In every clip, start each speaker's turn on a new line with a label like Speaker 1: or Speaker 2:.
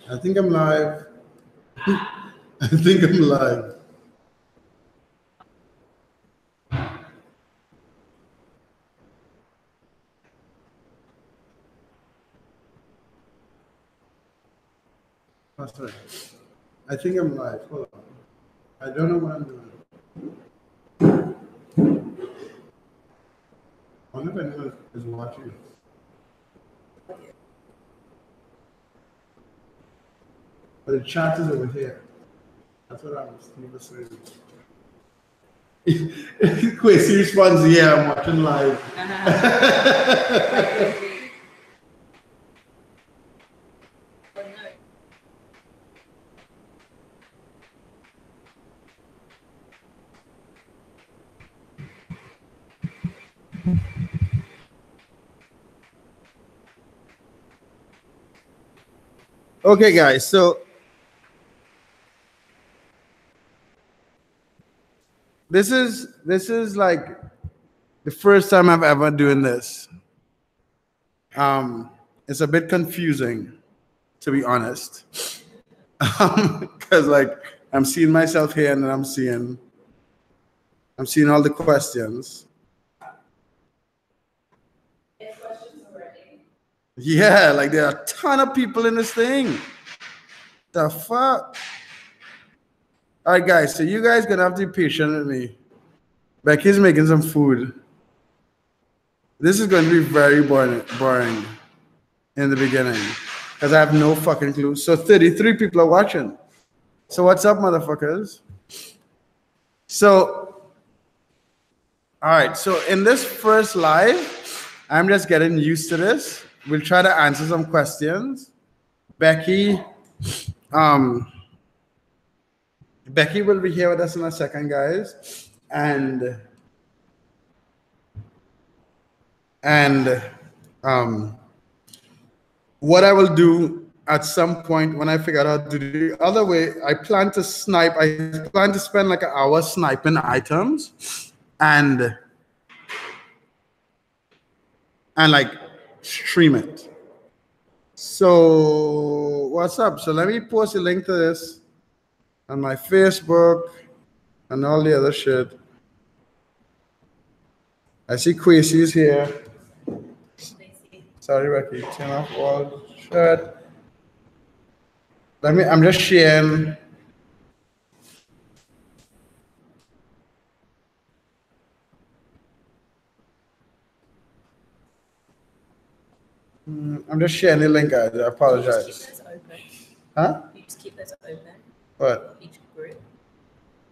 Speaker 1: I think I'm live. I think I'm live. Oh, sorry. I think I'm live. Hold on. I don't know what I'm doing. I wonder if anyone is watching. But the chat is over here. That's what I was saying. Quasi responds, yeah, I'm watching live. Okay, guys, so this is like the first time I've ever doing this. It's a bit confusing, to be honest, because like I'm seeing myself here and then I'm seeing all the questions. Yeah, like there are a ton of people in this thing. The fuck? All right, guys, so you guys gonna have to be patient with me. Becky's making some food. This is going to be very boring in the beginning because I have no fucking clue. So 33 people are watching. So what's up, motherfuckers? So, all right. So in this first live, I'm just getting used to this. We'll try to answer some questions. Becky will be here with us in a second, guys. And what I will do at some point when I figure out how to do the other way, I plan to spend like an hour sniping items and like stream it. So what's up? So let me post a link to this on my Facebook and all the other shit. I see Quasi's here. Sorry, Becky. Turn off all chat. I'm just sharing. I'm just sharing the link, guys. I apologize.
Speaker 2: You just keep those open.
Speaker 1: Huh?
Speaker 2: You just keep those open.
Speaker 1: What?
Speaker 2: Each group.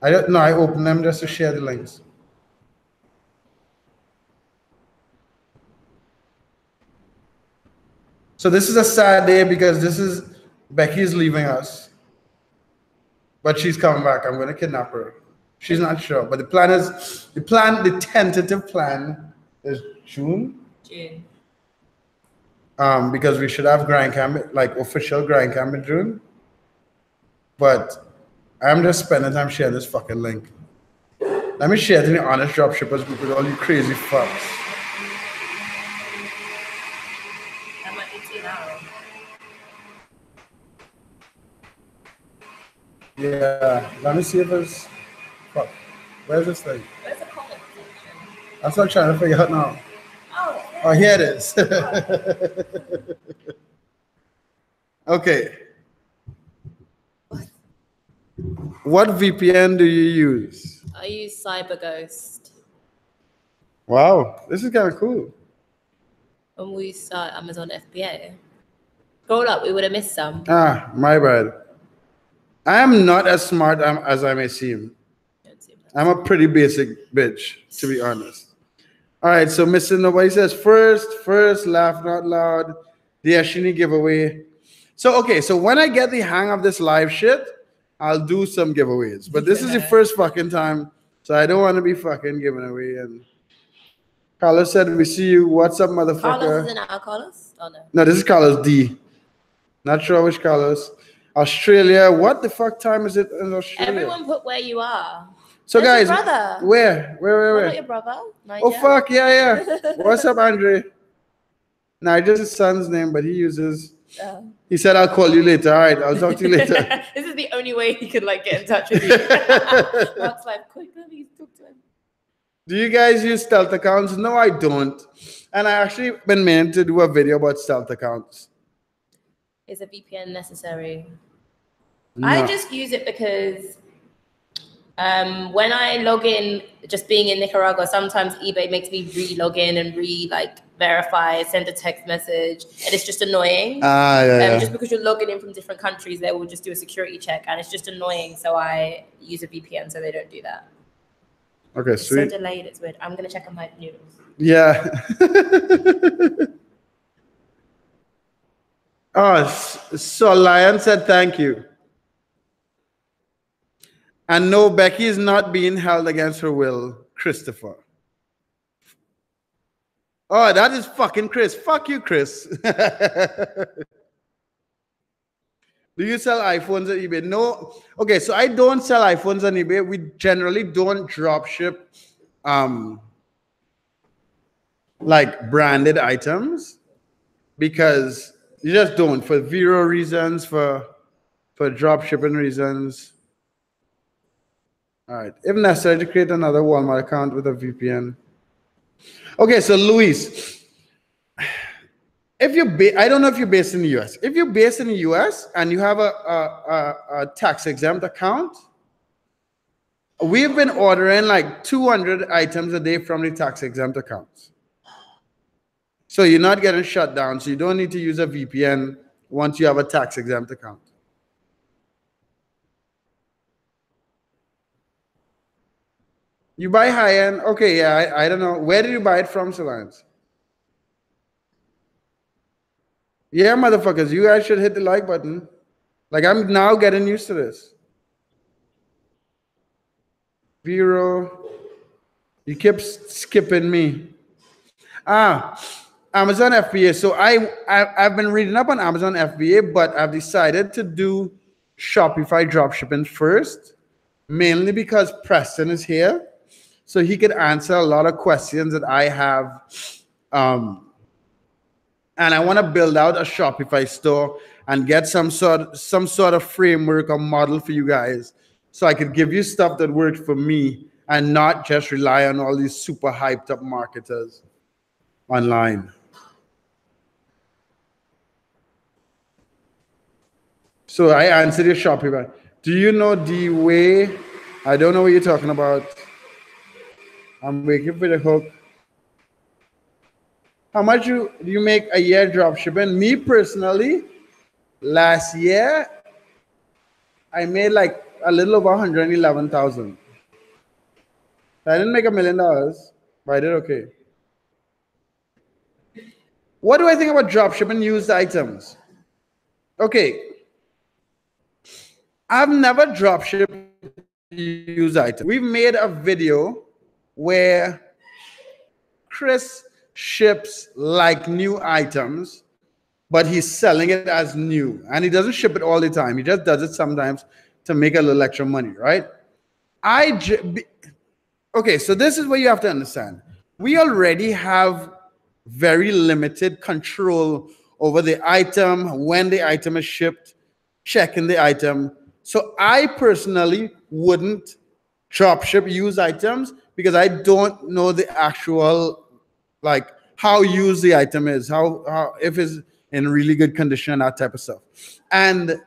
Speaker 1: I don't know. I open them just to share the links. So this is a sad day because Becky's leaving us. But she's coming back. I'm going to kidnap her. She's not sure. But the tentative plan is June.
Speaker 2: June.
Speaker 1: Because we should have grind camp, like official grind camp in June. But I'm just spending time sharing this fucking link. Let me share it in the honest dropshippers group with all you crazy fucks.
Speaker 2: That might be too loud.
Speaker 1: Yeah, let me see if it's. Fuck. Where's this thing?
Speaker 2: Where's the comment section?
Speaker 1: That's what I'm trying to figure out now. Oh, here it is. Okay. What VPN do you use?
Speaker 2: I use CyberGhost.
Speaker 1: Wow, this is kind of cool.
Speaker 2: When we start Amazon FBA. Scroll up, we would have missed some.
Speaker 1: Ah, my bad. I am not as smart as I may seem. I'm a pretty basic bitch, to be honest. All right, so Mr. Nobody says first, laugh not loud, the Ashini giveaway. So, okay, so when I get the hang of this live shit, I'll do some giveaways. But this is the first fucking time, so I don't want to be fucking giving away. And Carlos said, we see you. What's up, motherfucker?
Speaker 2: Carlos isn't our Carlos? Oh, no.
Speaker 1: No, this is Carlos D. Not sure which Carlos. Australia. What the fuck time is it in Australia?
Speaker 2: Everyone put where you are.
Speaker 1: So
Speaker 2: There's
Speaker 1: guys,
Speaker 2: your brother.
Speaker 1: where?
Speaker 2: Not your brother? Nigel?
Speaker 1: Oh fuck, yeah. What's up, Andre? Nigel's his son's name, but he uses He said, I'll call you later. All right, I'll talk to you later.
Speaker 2: This is the only way he could like get in touch with you. Mark's like, quick, let me talk to him.
Speaker 1: Do you guys use stealth accounts? No, I don't. And I actually been meaning to do a video about stealth accounts.
Speaker 2: Is a VPN necessary?
Speaker 1: No.
Speaker 2: I just use it because when I log in, just being in Nicaragua, sometimes eBay makes me re-log in and verify, send a text message, and it's just annoying.
Speaker 1: Yeah.
Speaker 2: Just because you're logging in from different countries, they will just do a security check, and it's just annoying. So I use a VPN so they don't do that.
Speaker 1: Okay,
Speaker 2: it's
Speaker 1: sweet.
Speaker 2: So delayed, it's weird. I'm gonna check on my noodles.
Speaker 1: Yeah. Oh, so Lion said thank you. And no, Becky is not being held against her will, Christopher. Oh, that is fucking Chris. Fuck you, Chris. Do you sell iPhones on eBay? No. Okay, so I don't sell iPhones on eBay. We generally don't drop ship like branded items because you just don't, for Vero reasons, for drop shipping reasons. All right. If necessary, to create another Walmart account with a VPN. Okay, so Luis, if you're I don't know if you're based in the US. If you're based in the US and you have a tax exempt account, we've been ordering like 200 items a day from the tax exempt accounts. So you're not getting shut down. So you don't need to use a VPN once you have a tax exempt account. You buy high-end? Okay, yeah, I don't know. Where did you buy it from, Solange? Yeah, motherfuckers, you guys should hit the like button. Like, I'm now getting used to this. Vero, you keep skipping me. Amazon FBA. So I've been reading up on Amazon FBA, but I've decided to do Shopify dropshipping first, mainly because Preston is here. So he could answer a lot of questions that I have. And I want to build out a Shopify store and get some sort of framework or model for you guys. So I could give you stuff that works for me and not just rely on all these super hyped up marketers online. So I answered your Shopify. Do you know the way? I don't know what you're talking about. I'm waiting for the hook. How much do you make a year drop shipping? Me personally, last year, I made like a little over 111,000. I didn't make $1 million, but I did okay. What do I think about drop shipping used items? Okay. I've never drop shipped used items. We've made a video where Chris ships like new items, but he's selling it as new. And he doesn't ship it all the time. He just does it sometimes to make a little extra money, right? Okay, so this is what you have to understand. We already have very limited control over the item, when the item is shipped, checking the item. So I personally wouldn't drop ship used items because I don't know the actual, like how used the item is, how if it's in really good condition, that type of stuff. And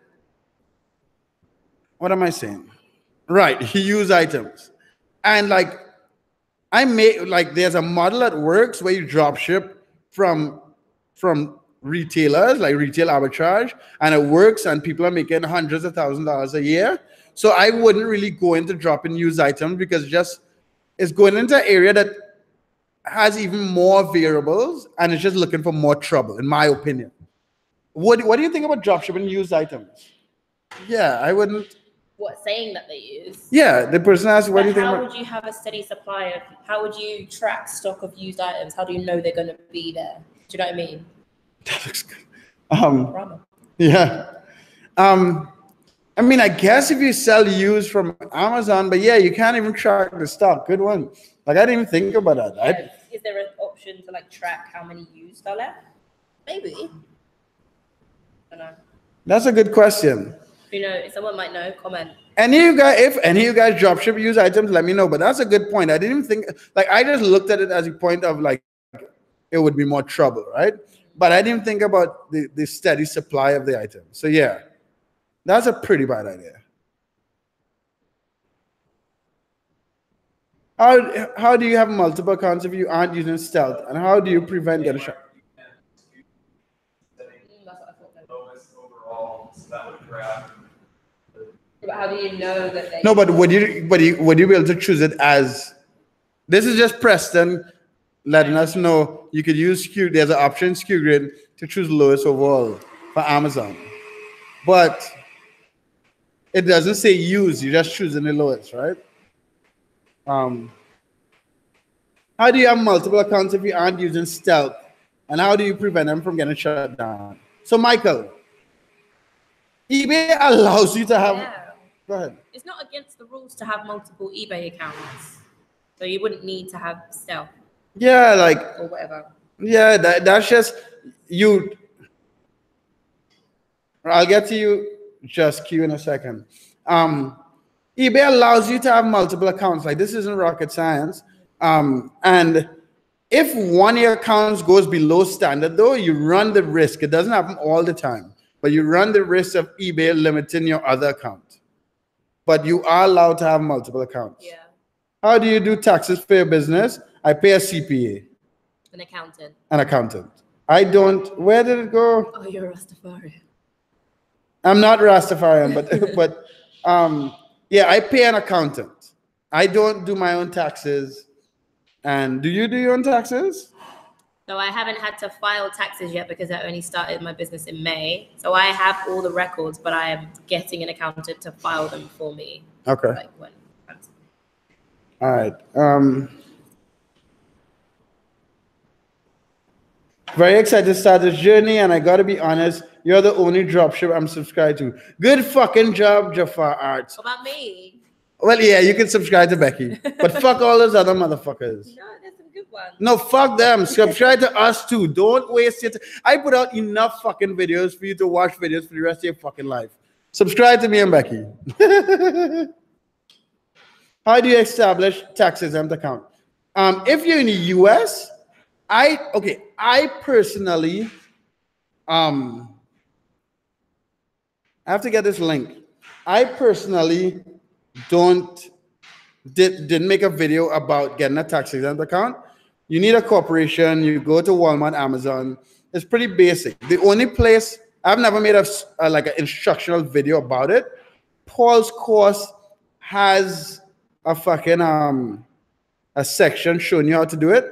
Speaker 1: what am I saying? Right, he used items. And like I made, like there's a model that works where you drop ship from retailers, like retail arbitrage, and it works and people are making hundreds of thousands of dollars a year. So I wouldn't really go into dropping used items because it's going into an area that has even more variables and it's just looking for more trouble, in my opinion. What do you think about dropshipping used items? Yeah, I wouldn't.
Speaker 2: What, saying that they use?
Speaker 1: Yeah, the person asked, what do you think
Speaker 2: about?
Speaker 1: How
Speaker 2: would you have a steady supply of, how would you track stock of used items? How do you know they're going to be there? Do you know what I mean?
Speaker 1: That looks good. Yeah. I mean, I guess if you sell used from Amazon, but yeah, you can't even track the stock. Good one. Like, I didn't even think about that.
Speaker 2: Yeah. Is there an option to like track how many used are left? Maybe. don't know.
Speaker 1: That's a good question.
Speaker 2: You know, if someone might know, comment.
Speaker 1: Any of you guys, if any of you guys dropship use items, let me know. But that's a good point. I didn't even think, like, I just looked at it as a point of like, it would be more trouble, right? But I didn't think about the steady supply of the item. So yeah, that's a pretty bad idea. How do you have multiple accounts if you aren't using stealth? And how do you prevent getting shot?
Speaker 2: But how do you know that they...
Speaker 1: No, but would you be able to choose it as... This is just Preston letting us know you could use SKU. There's an option in SKU Grid to choose lowest overall for Amazon. But it doesn't say use. You're just choosing the lowest, right? How do you have multiple accounts if you aren't using stealth? And how do you prevent them from getting shut down? So, Michael, eBay allows you to have...
Speaker 2: Yeah.
Speaker 1: Go ahead.
Speaker 2: It's not against the rules to have multiple eBay accounts. So you wouldn't need to have stealth.
Speaker 1: Yeah, like...
Speaker 2: Or whatever.
Speaker 1: Yeah, that's just... You... I'll get to you, just Q, in a second. eBay allows you to have multiple accounts. Like, this isn't rocket science. And if one of your accounts goes below standard, though, you run the risk. It doesn't happen all the time, but you run the risk of eBay limiting your other account. But you are allowed to have multiple accounts.
Speaker 2: Yeah.
Speaker 1: How do you do taxes for your business? I pay a CPA.
Speaker 2: An accountant.
Speaker 1: An accountant. I don't. Where did it go?
Speaker 2: Oh, you're a Rastafarian.
Speaker 1: I'm not Rastafarian, but yeah, I pay an accountant. I don't do my own taxes. And do you do your own taxes?
Speaker 2: No, I haven't had to file taxes yet because I only started my business in May. So I have all the records, but I am getting an accountant to file them for me.
Speaker 1: Okay.
Speaker 2: Like when.
Speaker 1: All right. Very excited to start this journey, and I gotta be honest, you're the only dropship I'm subscribed to. Good fucking job, Jafar Arts.
Speaker 2: What about me?
Speaker 1: Well, yeah, you can subscribe to Becky, but fuck all those other motherfuckers.
Speaker 2: No, there's some good ones.
Speaker 1: No, fuck them. Subscribe to us too. Don't waste your time. I put out enough fucking videos for you to watch videos for the rest of your fucking life. Subscribe to me and Becky. How do you establish tax exempt account? If you're in the US, I personally, I have to get this link. I personally didn't make a video about getting a tax exempt account. You need a corporation. You go to Walmart, Amazon. It's pretty basic. The only place I've never made like an instructional video about it. Paul's course has a fucking a section showing you how to do it,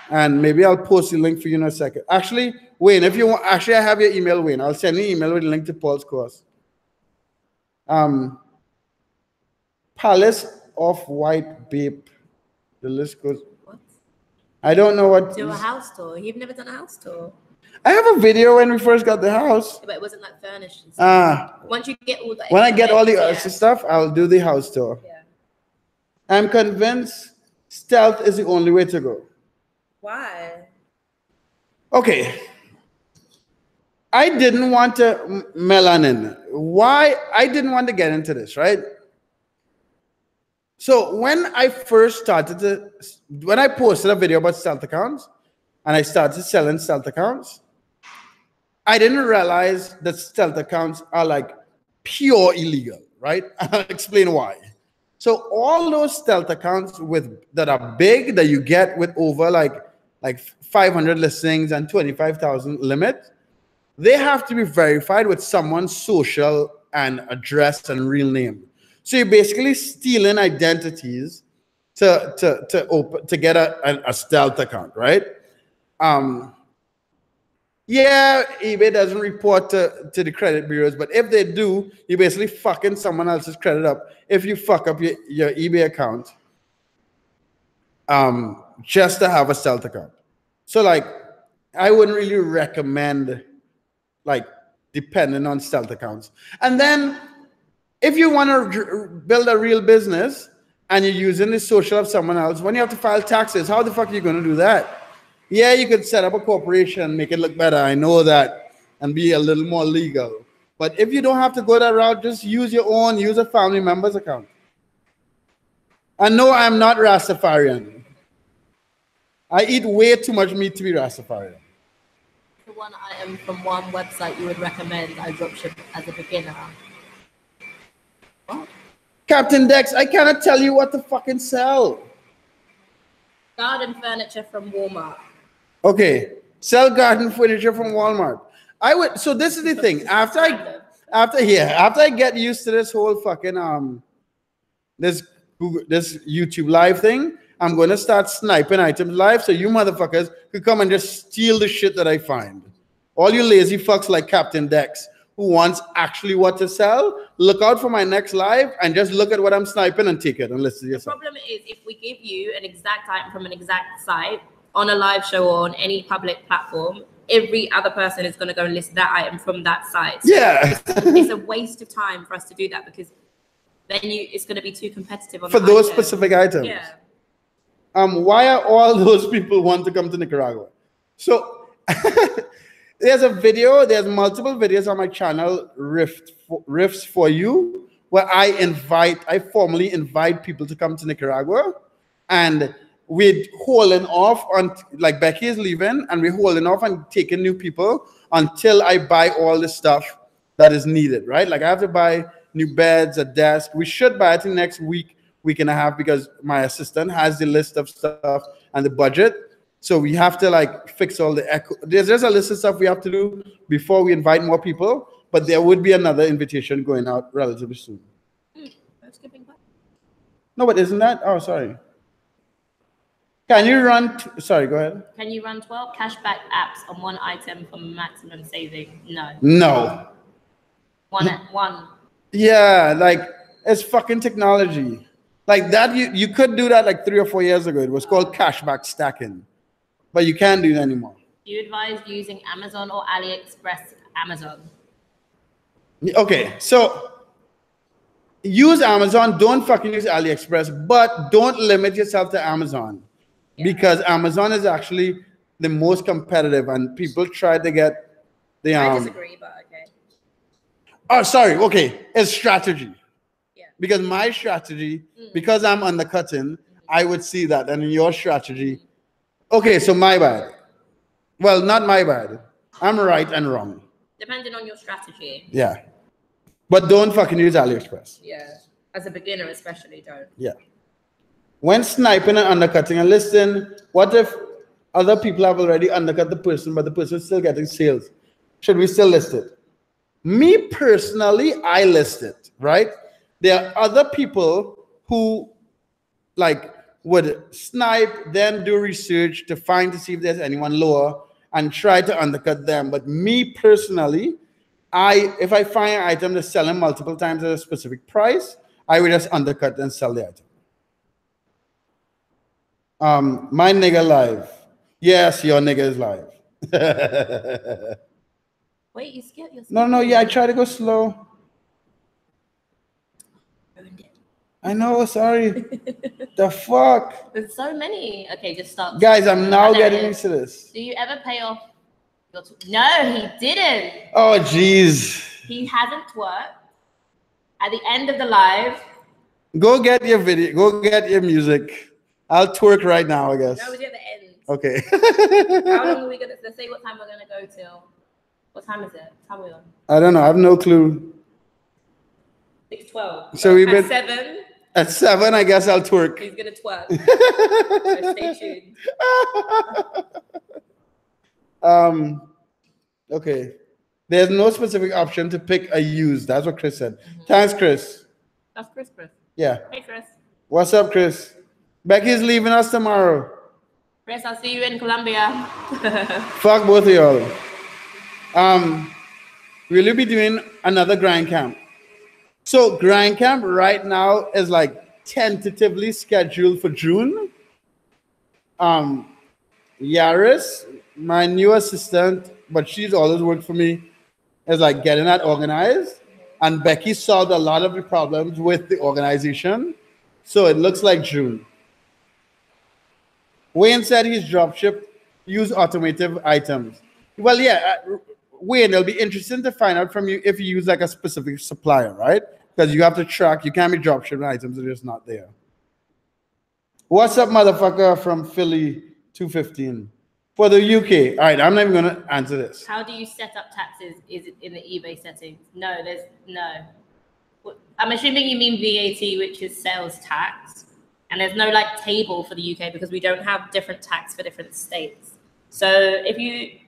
Speaker 1: and maybe I'll post the link for you in a second. Actually, Wayne, if you want, actually I have your email, Wayne. I'll send you an email with a link to Paul's course. Palace of White Babe. The list goes.
Speaker 2: What?
Speaker 1: I don't know what.
Speaker 2: Do a house tour. You've never done a house tour.
Speaker 1: I have a video when we first got the house.
Speaker 2: Yeah, but it wasn't like furnished. And stuff. Once you get all the.
Speaker 1: When I get all the other stuff, I'll do the house tour.
Speaker 2: Yeah.
Speaker 1: I'm convinced stealth is the only way to go.
Speaker 2: Why?
Speaker 1: Okay. I didn't want to melanin. Why? I didn't want to get into this, right? So when I first when I posted a video about stealth accounts and I started selling stealth accounts, I didn't realize that stealth accounts are like pure illegal, right? I'll explain why. So all those stealth accounts that are big, that you get with over like 500 listings and 25,000 limit, they have to be verified with someone's social and address and real name. So you're basically stealing identities to get a stealth account, right? Yeah, eBay doesn't report to the credit bureaus, but if they do, you're basically fucking someone else's credit up if you fuck up your eBay account just to have a stealth account. So like, I wouldn't really recommend like depending on stealth accounts. And then if you want to build a real business and you're using the social of someone else, when you have to file taxes, how the fuck are you going to do that? Yeah, you could set up a corporation, make it look better. I know that. and be a little more legal. But if you don't have to go that route, just use your own, use a family member's account. And no, I'm not Rastafarian. I eat way too much meat to be Rastafarian.
Speaker 2: The one item from one website you would recommend I dropship as a beginner. What?
Speaker 1: Captain Dex, I cannot tell you what to fucking sell.
Speaker 2: Garden furniture from Walmart.
Speaker 1: Okay, sell garden furniture from Walmart. I would. So this is the thing. After I get used to this whole fucking this YouTube live thing, I'm gonna start sniping items live, so you motherfuckers could come and just steal the shit that I find. All you lazy fucks like Captain Dex, who wants actually what to sell, look out for my next live and just look at what I'm sniping and take it and listen to yourself.
Speaker 2: The problem is if we give you an exact item from an exact site on a live show or on any public platform, every other person is going to go and list that item from that site. So
Speaker 1: yeah.
Speaker 2: It's a waste of time for us to do that because then it's going to be too competitive on
Speaker 1: for those specific items.
Speaker 2: Yeah.
Speaker 1: Why are all those people want to come to Nicaragua? So there's multiple videos on my channel, Riffs for You, where I formally invite people to come to Nicaragua, and we're holding off on, like Becky is leaving, and we're holding off on taking new people until I buy all the stuff that is needed, right? Like I have to buy new beds, a desk. We should buy it in next week and a half, because my assistant has the list of stuff and the budget. So we have to like fix all the echo. There's a list of stuff we have to do before we invite more people, but there would be another invitation going out relatively soon. No, but isn't that? Oh, sorry. Can you run? Sorry, go ahead.
Speaker 2: Can you run 12 cashback apps on one item for maximum saving? No.
Speaker 1: No.
Speaker 2: One.
Speaker 1: Yeah, like it's fucking technology. Like that, you could do that like 3 or 4 years ago. It was called cashback stacking, but you can't do that anymore.
Speaker 2: Do you advise using Amazon or AliExpress? Amazon.
Speaker 1: Okay, so use Amazon. Don't fucking use AliExpress, but don't limit yourself to Amazon, because Amazon is actually the most competitive, and people try to get the.
Speaker 2: I disagree, but okay.
Speaker 1: Oh, sorry. Okay, it's strategy. Because my strategy, because I'm undercutting, I would see that. And in your strategy, okay, so my bad. Well, not my bad. I'm right and wrong.
Speaker 2: Depending on your strategy.
Speaker 1: Yeah. But don't fucking use AliExpress.
Speaker 2: Yeah. As a beginner, especially, don't.
Speaker 1: Yeah. When sniping and undercutting, and listen, what if other people have already undercut the person, but the person is still getting sales? Should we still list it? Me personally, I list it, right? There are other people who like would snipe, then do research to see if there's anyone lower and try to undercut them. But me personally, if I find an item that's selling multiple times at a specific price, I would just undercut and sell the item. My nigga live. Yes, your nigga is live.
Speaker 2: Wait, you skipped your
Speaker 1: No, yeah, I try to go slow. I know, sorry. The fuck?
Speaker 2: There's so many. Okay, just stop.
Speaker 1: Guys, I'm now getting into this.
Speaker 2: Do you ever pay off your No, he didn't.
Speaker 1: Oh, jeez.
Speaker 2: He hasn't twerked. At the end of the live.
Speaker 1: Go get your video. Go get your music. I'll twerk right now, I guess.
Speaker 2: No, we're at the end.
Speaker 1: Okay.
Speaker 2: How long are we going to... Let's say what time we're going to go till. What time is it? What time are we on?
Speaker 1: I don't know. I have no clue.
Speaker 2: 6:12.
Speaker 1: So we've been...
Speaker 2: 7.
Speaker 1: At 7, I guess I'll twerk.
Speaker 2: He's gonna twerk. So stay tuned.
Speaker 1: Okay. There's no specific option to pick a use. That's what Chris said. Thanks, Chris.
Speaker 2: That's Chris.
Speaker 1: Yeah.
Speaker 2: Hey, Chris.
Speaker 1: What's up, Chris? Becky's leaving us tomorrow.
Speaker 2: Chris, I'll see you in Colombia.
Speaker 1: Fuck both of y'all. We'll be doing another grind camp. So grind camp right now is like tentatively scheduled for June. Yaris, my new assistant, but she's always worked for me, is like getting that organized. And Becky solved a lot of the problems with the organization. So it looks like June. Wayne said he's dropshipped, use automotive items. Well, yeah, Wayne, it'll be interesting to find out from you if you use like a specific supplier, right? Because you have to track. You can't be dropshipping items that are just not there. What's up, motherfucker from Philly 215? For the UK. All right, I'm not even going to answer this.
Speaker 2: How do you set up taxes? Is it in the eBay settings? No, there's no. I'm assuming you mean VAT, which is sales tax. And there's no like table for the UK because we don't have different tax for different states. So if you...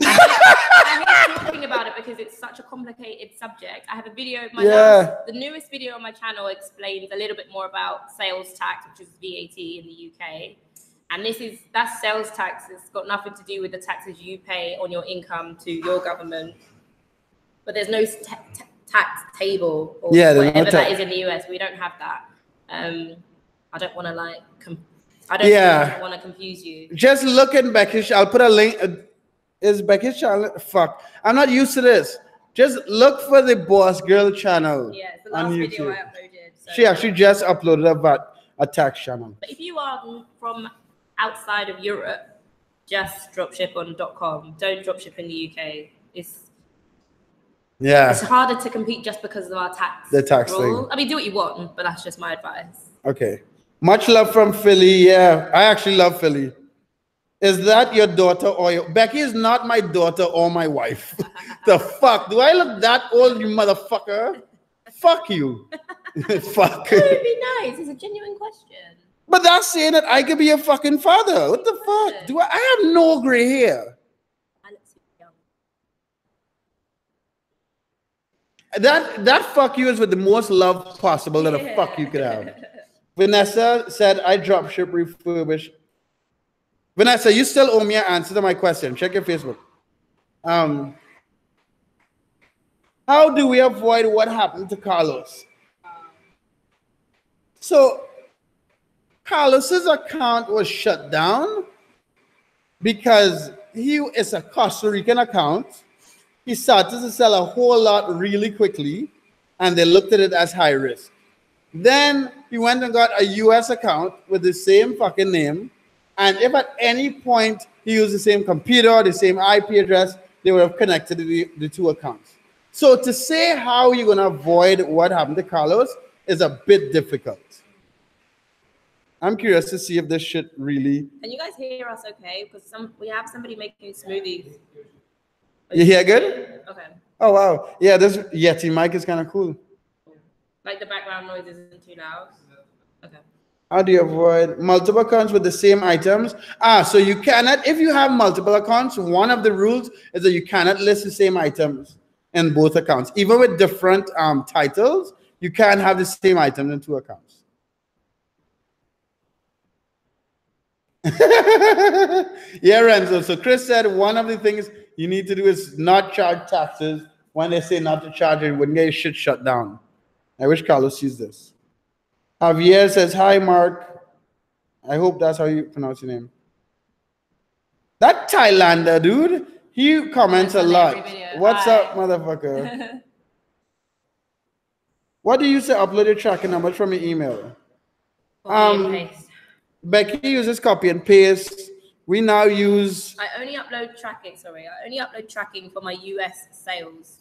Speaker 2: I hate talking about it because it's such a complicated subject. I have a video of the newest video on my channel explains a little bit more about sales tax, which is VAT in the UK. And that's sales tax. It's got nothing to do with the taxes you pay on your income to your government. But there's no tax table or whatever that is in the US. We don't have that. I don't want to like, I want to confuse you.
Speaker 1: Just look at Becky. I'll put a link. Is Becky's channel? Fuck. I'm not used to this. Just look for the Boss Girl channel.
Speaker 2: Yeah, it's the last video I uploaded. So
Speaker 1: she actually just uploaded a tax channel.
Speaker 2: But if you are from outside of Europe, just dropship on .com. Don't dropship in the UK. It's harder to compete just because of our tax rule. I mean, do what you want, but that's just my advice.
Speaker 1: Okay. Much love from Philly. Yeah, I actually love Philly. Is that your daughter or your... Becky is not my daughter or my wife. The fuck? Do I look that old, you motherfucker? Fuck you. Fuck.
Speaker 2: It would be nice. It's a genuine question.
Speaker 1: But that's saying that I could be your fucking father. What the fuck? I have no gray hair.
Speaker 2: I look super young.
Speaker 1: That fuck you is with the most love possible that a fuck you could have. Vanessa said, I dropship refurbished. Vanessa, you still owe me an answer to my question. Check your Facebook. How do we avoid what happened to Carlos? So, Carlos's account was shut down because it's a Costa Rican account. He started to sell a whole lot really quickly, and they looked at it as high risk. Then he went and got a US account with the same fucking name. And if at any point he used the same computer, the same IP address, they would have connected the two accounts. So to say how you're going to avoid what happened to Carlos is a bit difficult. I'm curious to see if this shit really...
Speaker 2: Can you guys hear us okay? Because we have somebody making smoothies.
Speaker 1: You hear good?
Speaker 2: Okay.
Speaker 1: Oh, wow. Yeah, this Yeti mic is kind of cool.
Speaker 2: Like the background noise isn't too loud? Okay.
Speaker 1: How do you avoid multiple accounts with the same items? So you cannot, if you have multiple accounts, one of the rules is that you cannot list the same items in both accounts. Even with different titles, you can't have the same item in two accounts. Yeah, Renzo. So Chris said one of the things you need to do is not charge taxes. When they say not to charge it, wouldn't get your shit shut down. I wish Carlos sees this. Javier says, hi, Mark. I hope that's how you pronounce your name. That Thailander, dude, he comments a lot. What's up, motherfucker? What do you say? Upload your tracking numbers from your email.
Speaker 2: Copy and paste.
Speaker 1: Becky uses copy and paste. We now use...
Speaker 2: I only upload tracking for my US sales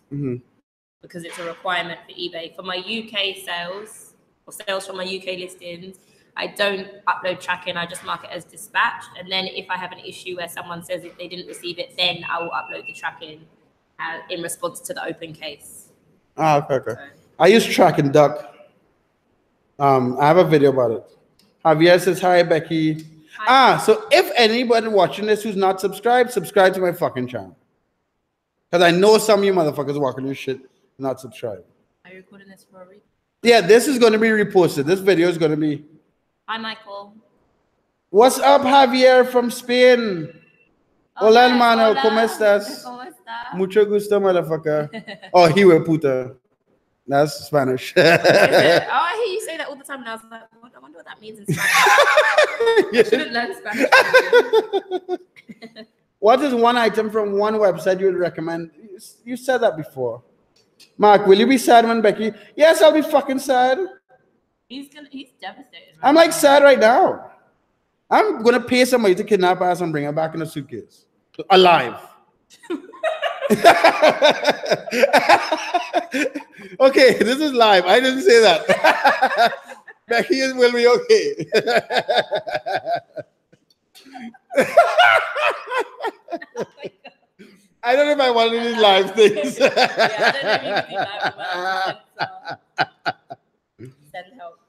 Speaker 2: because it's a requirement for eBay. For my UK sales... or sales from my UK listings, I don't upload tracking. I just mark it as dispatched. And then if I have an issue where someone says if they didn't receive it, then I will upload the tracking in response to the open case.
Speaker 1: Okay. So. I use Track and Duck. I have a video about it. Javier says, hi, Becky. Hi. So if anybody watching this who's not subscribed, subscribe to my fucking channel. Because I know some of you motherfuckers watching this shit not subscribed.
Speaker 2: Are you recording this for a replay?
Speaker 1: Yeah, this is going to be reposted. This video is going to be...
Speaker 2: Hi, Michael.
Speaker 1: What's up, Javier from Spain? Hola, hermano. ¿Cómo estás?
Speaker 2: ¿Cómo estás?
Speaker 1: Mucho gusto, motherfucker. Oh, hijo puta. That's Spanish.
Speaker 2: Oh, I hear you say that all the time. And I was like, I wonder what that means in Spanish. I shouldn't learn Spanish.
Speaker 1: What is one item from one website you would recommend? You said that before. Mark, will you be sad when Becky? Yes, I'll be fucking sad.
Speaker 2: He's devastated.
Speaker 1: I'm like sad right now. I'm gonna pay somebody to kidnap us and bring her back in a suitcase, alive. Okay, this is live. I didn't say that. Becky will be okay. I don't know if I want to do these live things.
Speaker 2: Yeah, I don't know if you can do live, send help.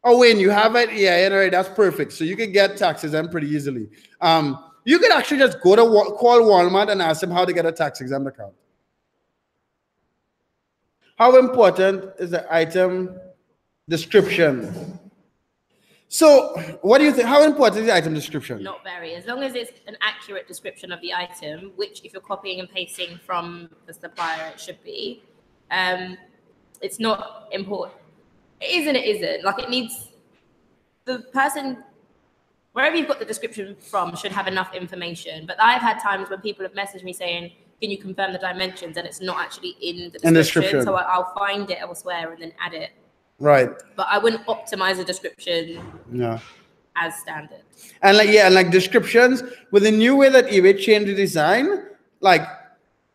Speaker 1: Oh, Wayne, you have it? Yeah, right. That's perfect. So you can get tax exempt pretty easily. You could actually just go to call Walmart and ask them how to get a tax exempt account. How important is the item description? So, what do you think? How important is the item description?
Speaker 2: Not very. As long as it's an accurate description of the item, which if you're copying and pasting from the supplier, it should be. It's not important. It is and it isn't. Like, it needs the person, wherever you've got the description from, should have enough information. But I've had times when people have messaged me saying, can you confirm the dimensions? And it's not actually in the description. So I'll find it elsewhere and then add it.
Speaker 1: Right.
Speaker 2: But I wouldn't optimize the description as standard.
Speaker 1: And like descriptions, with the new way that eBay changed the design, like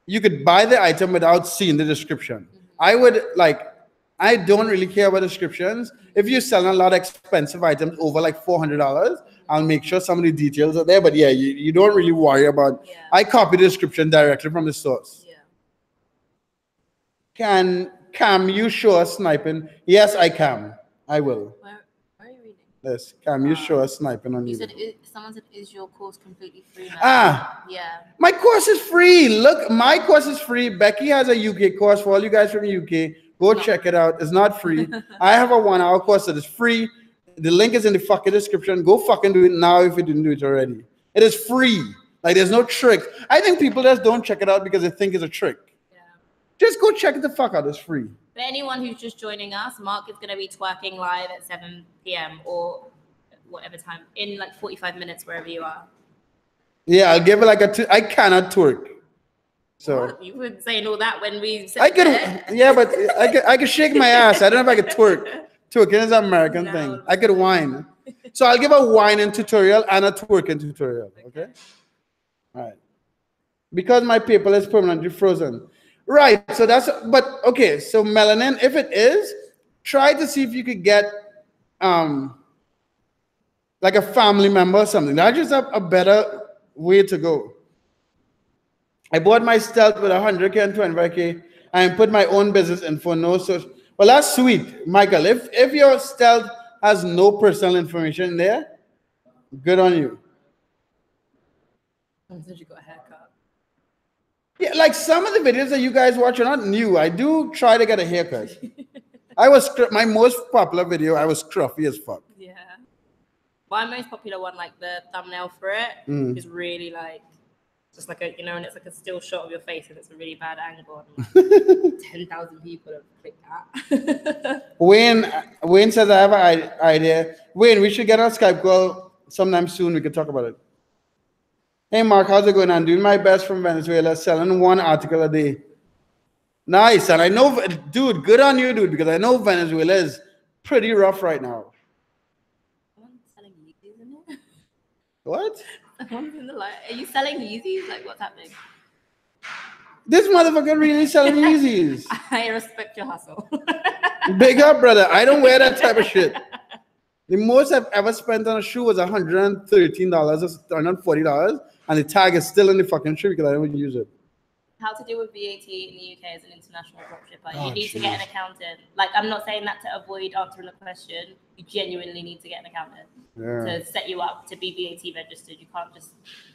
Speaker 1: you could buy the item without seeing the description. I don't really care about descriptions. If you're selling a lot of expensive items over like $400, I'll make sure some of the details are there. But yeah, you don't really worry about. Yeah. I copy the description directly from the source. Yeah. Can you show us sniping? Yes, I can. I will.
Speaker 2: Where are you reading?
Speaker 1: Yes. Can you show us sniping on
Speaker 2: YouTube? Someone said, is your course completely free now? Yeah.
Speaker 1: My course is free. Look, my course is free. Becky has a UK course for all you guys from the UK. Go check it out. It's not free. I have a 1-hour course that is free. The link is in the fucking description. Go fucking do it now if you didn't do it already. It is free. Like, there's no trick. I think people just don't check it out because they think it's a trick. Yeah. Just go check it the fuck out. It's free.
Speaker 2: For anyone who's just joining us, Mark is going to be twerking live at 7 p.m. or whatever time, in like 45 minutes, wherever you are.
Speaker 1: Yeah, I'll give it like I cannot twerk. So
Speaker 2: what? You were saying all that when we said
Speaker 1: I could, yeah, but I could shake my ass. I don't know if I could twerk. Twerking is an American thing. I could whine. So I'll give a whining tutorial and a twerking tutorial. Okay. All right. Because my paper is permanently frozen. Right. So that's. But okay. So melanin, if it is, try to see if you could get like a family member or something. That's just a better way to go. I bought my stealth with 100K and 25K and put my own business info. No social. Well, that's sweet, Michael. If your stealth has no personal information there, good on you.
Speaker 2: Since you got a haircut.
Speaker 1: Yeah, like some of the videos that you guys watch are not new. I do try to get a haircut. My most popular video, I was scruffy as fuck.
Speaker 2: Yeah. My most popular one, like the thumbnail for it, is really like, just like a, and it's like a still shot of your face and it's a really bad angle. And like 10,000 people have clicked that.
Speaker 1: Wayne says, I have an idea. Wayne, we should get on Skype call sometime soon. We can talk about it. Hey, Mark, how's it going? I'm doing my best from Venezuela, selling 1 article a day. Nice. And I know, dude, good on you, dude, because I know Venezuela is pretty rough right now.
Speaker 2: Someone's selling Yeezys, isn't it?
Speaker 1: What?
Speaker 2: Someone's in the light. Are you selling Yeezys? Like, what's happening?
Speaker 1: This motherfucker really selling Yeezys.
Speaker 2: I respect your hustle.
Speaker 1: Big up, brother. I don't wear that type of shit. The most I've ever spent on a shoe was $113 or $140, and the tag is still in the fucking shoe because I don't use it.
Speaker 2: How to deal with VAT in the UK as an international dropshipper. You need to get an accountant. Like, I'm not saying that to avoid answering the question. You genuinely need to get an accountant to set you up to be VAT registered. You can't just,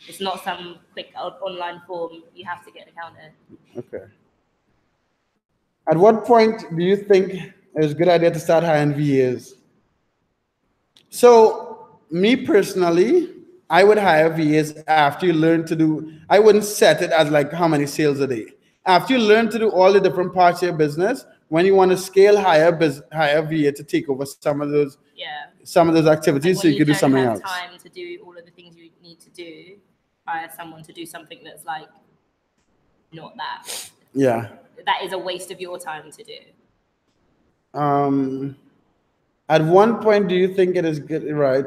Speaker 2: it's not some quick online form. You have to get an accountant.
Speaker 1: Okay. At what point do you think it was a good idea to start hiring VAs? So, me personally, I would hire VAs after you learn to do, I wouldn't set it as like how many sales a day. After you learn to do all the different parts of your business, when you want to scale, hire VA to take over some of those activities so you can do something else.
Speaker 2: When you don't have time to do all of the things you need to do, hire someone to do something that's like not that.
Speaker 1: Yeah.
Speaker 2: That is a waste of your time to do.
Speaker 1: At one point, do you think it is good? Right.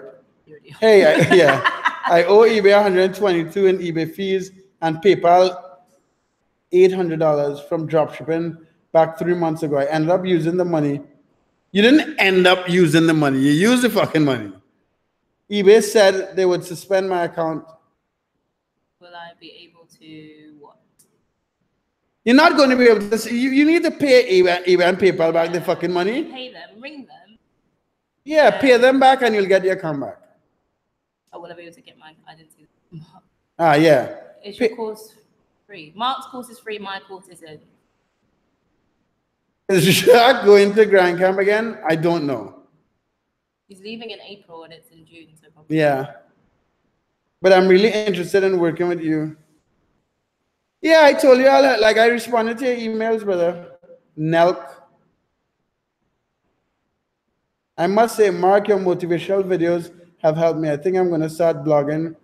Speaker 1: Hey, I owe eBay 122 in eBay fees and PayPal $800 from dropshipping back 3 months ago. I ended up using the money. You didn't end up using the money. You used the fucking money. eBay said they would suspend my account.
Speaker 2: Will I be able to what?
Speaker 1: You're not going to be able to see. You need to pay eBay and PayPal back the fucking money.
Speaker 2: Pay them, ring them.
Speaker 1: Yeah, pay them back and you'll get your account back.
Speaker 2: Oh, will I be able to get my identity?
Speaker 1: Ah, yeah.
Speaker 2: Is your course free? Mark's course is free, my course isn't.
Speaker 1: Is Jacques going to Grand Camp again? I don't know.
Speaker 2: He's leaving in April and it's in June, so probably.
Speaker 1: Yeah. But I'm really interested in working with you. Yeah, I told you all that. Like, I responded to your emails, brother. Nelk. I must say, Mark, your motivational videos have helped me. I think I'm going to start blogging.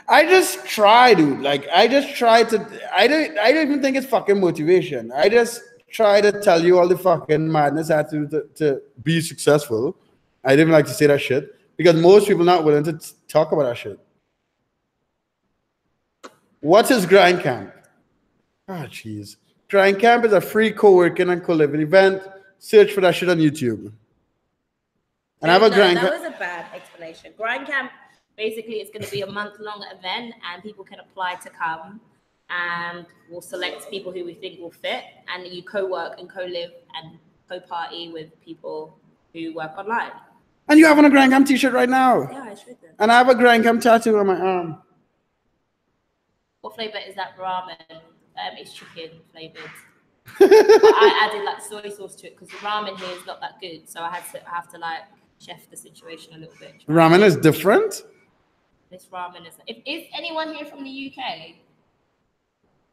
Speaker 1: I just try, dude. Like, I just try to, I don't even think it's fucking motivation. I just try to tell you all the fucking madness I have to do to be successful. I didn't like to say that shit because most people not willing to talk about that shit. What is Grind Camp? Ah, jeez. Grind Camp is a free co-working and co-living event. Search for that shit on YouTube. And I have a Grind Camp.
Speaker 2: That was a bad explanation. Grind Camp, basically, it's going to be a month-long event, and people can apply to come, and we'll select people who we think will fit, and you co-work and co-live and co-party with people who work online.
Speaker 1: And you have on a Grind Camp t-shirt right now.
Speaker 2: Yeah, I should then.
Speaker 1: And I have a Grind Camp tattoo on my arm.
Speaker 2: What flavor is that ramen? It's chicken flavored. I added like soy sauce to it because the ramen here is not that good, so I have to like chef the situation a little bit.
Speaker 1: Ramen is different?
Speaker 2: This ramen is. Is anyone here from the UK?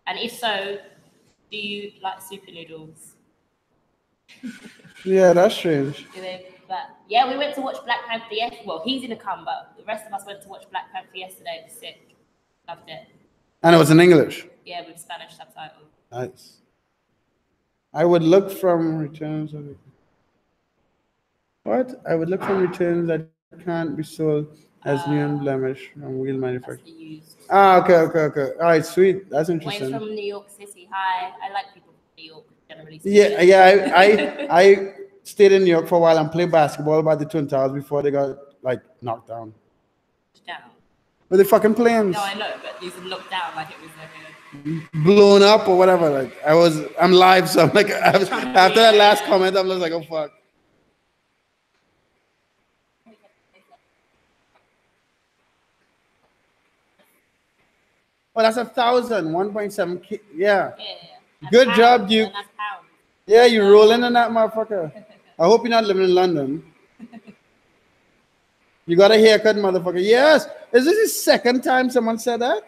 Speaker 2: And if so, do you like super noodles?
Speaker 1: Yeah, that's strange.
Speaker 2: Yeah, we went to watch Black Panther yesterday. Well, he's in a come, but the rest of us went to watch Black Panther yesterday. It was sick. Loved it.
Speaker 1: And it was in English?
Speaker 2: Yeah, with Spanish subtitles.
Speaker 1: Nice. I would look from returns. What? I would look from returns that can't be sold as new and blemish from wheel manufacturer. Ah, okay. All right, sweet. That's interesting.
Speaker 2: Wayne's from New York City. Hi. I like people from New York generally.
Speaker 1: Yeah. I stayed in New York for a while and played basketball by the Twin Towers before they got like knocked down. With the fucking planes.
Speaker 2: No, I know, but you said knocked down like it was like
Speaker 1: blown up or whatever. Like I'm live, so I'm like after that last comment, I'm just like, oh fuck. Oh, that's 1,000, 1.7. Yeah. Good job, Duke. Yeah, you rolling in that motherfucker. I hope you're not living in London. You got a haircut, motherfucker. Yes. Is this the second time someone said that?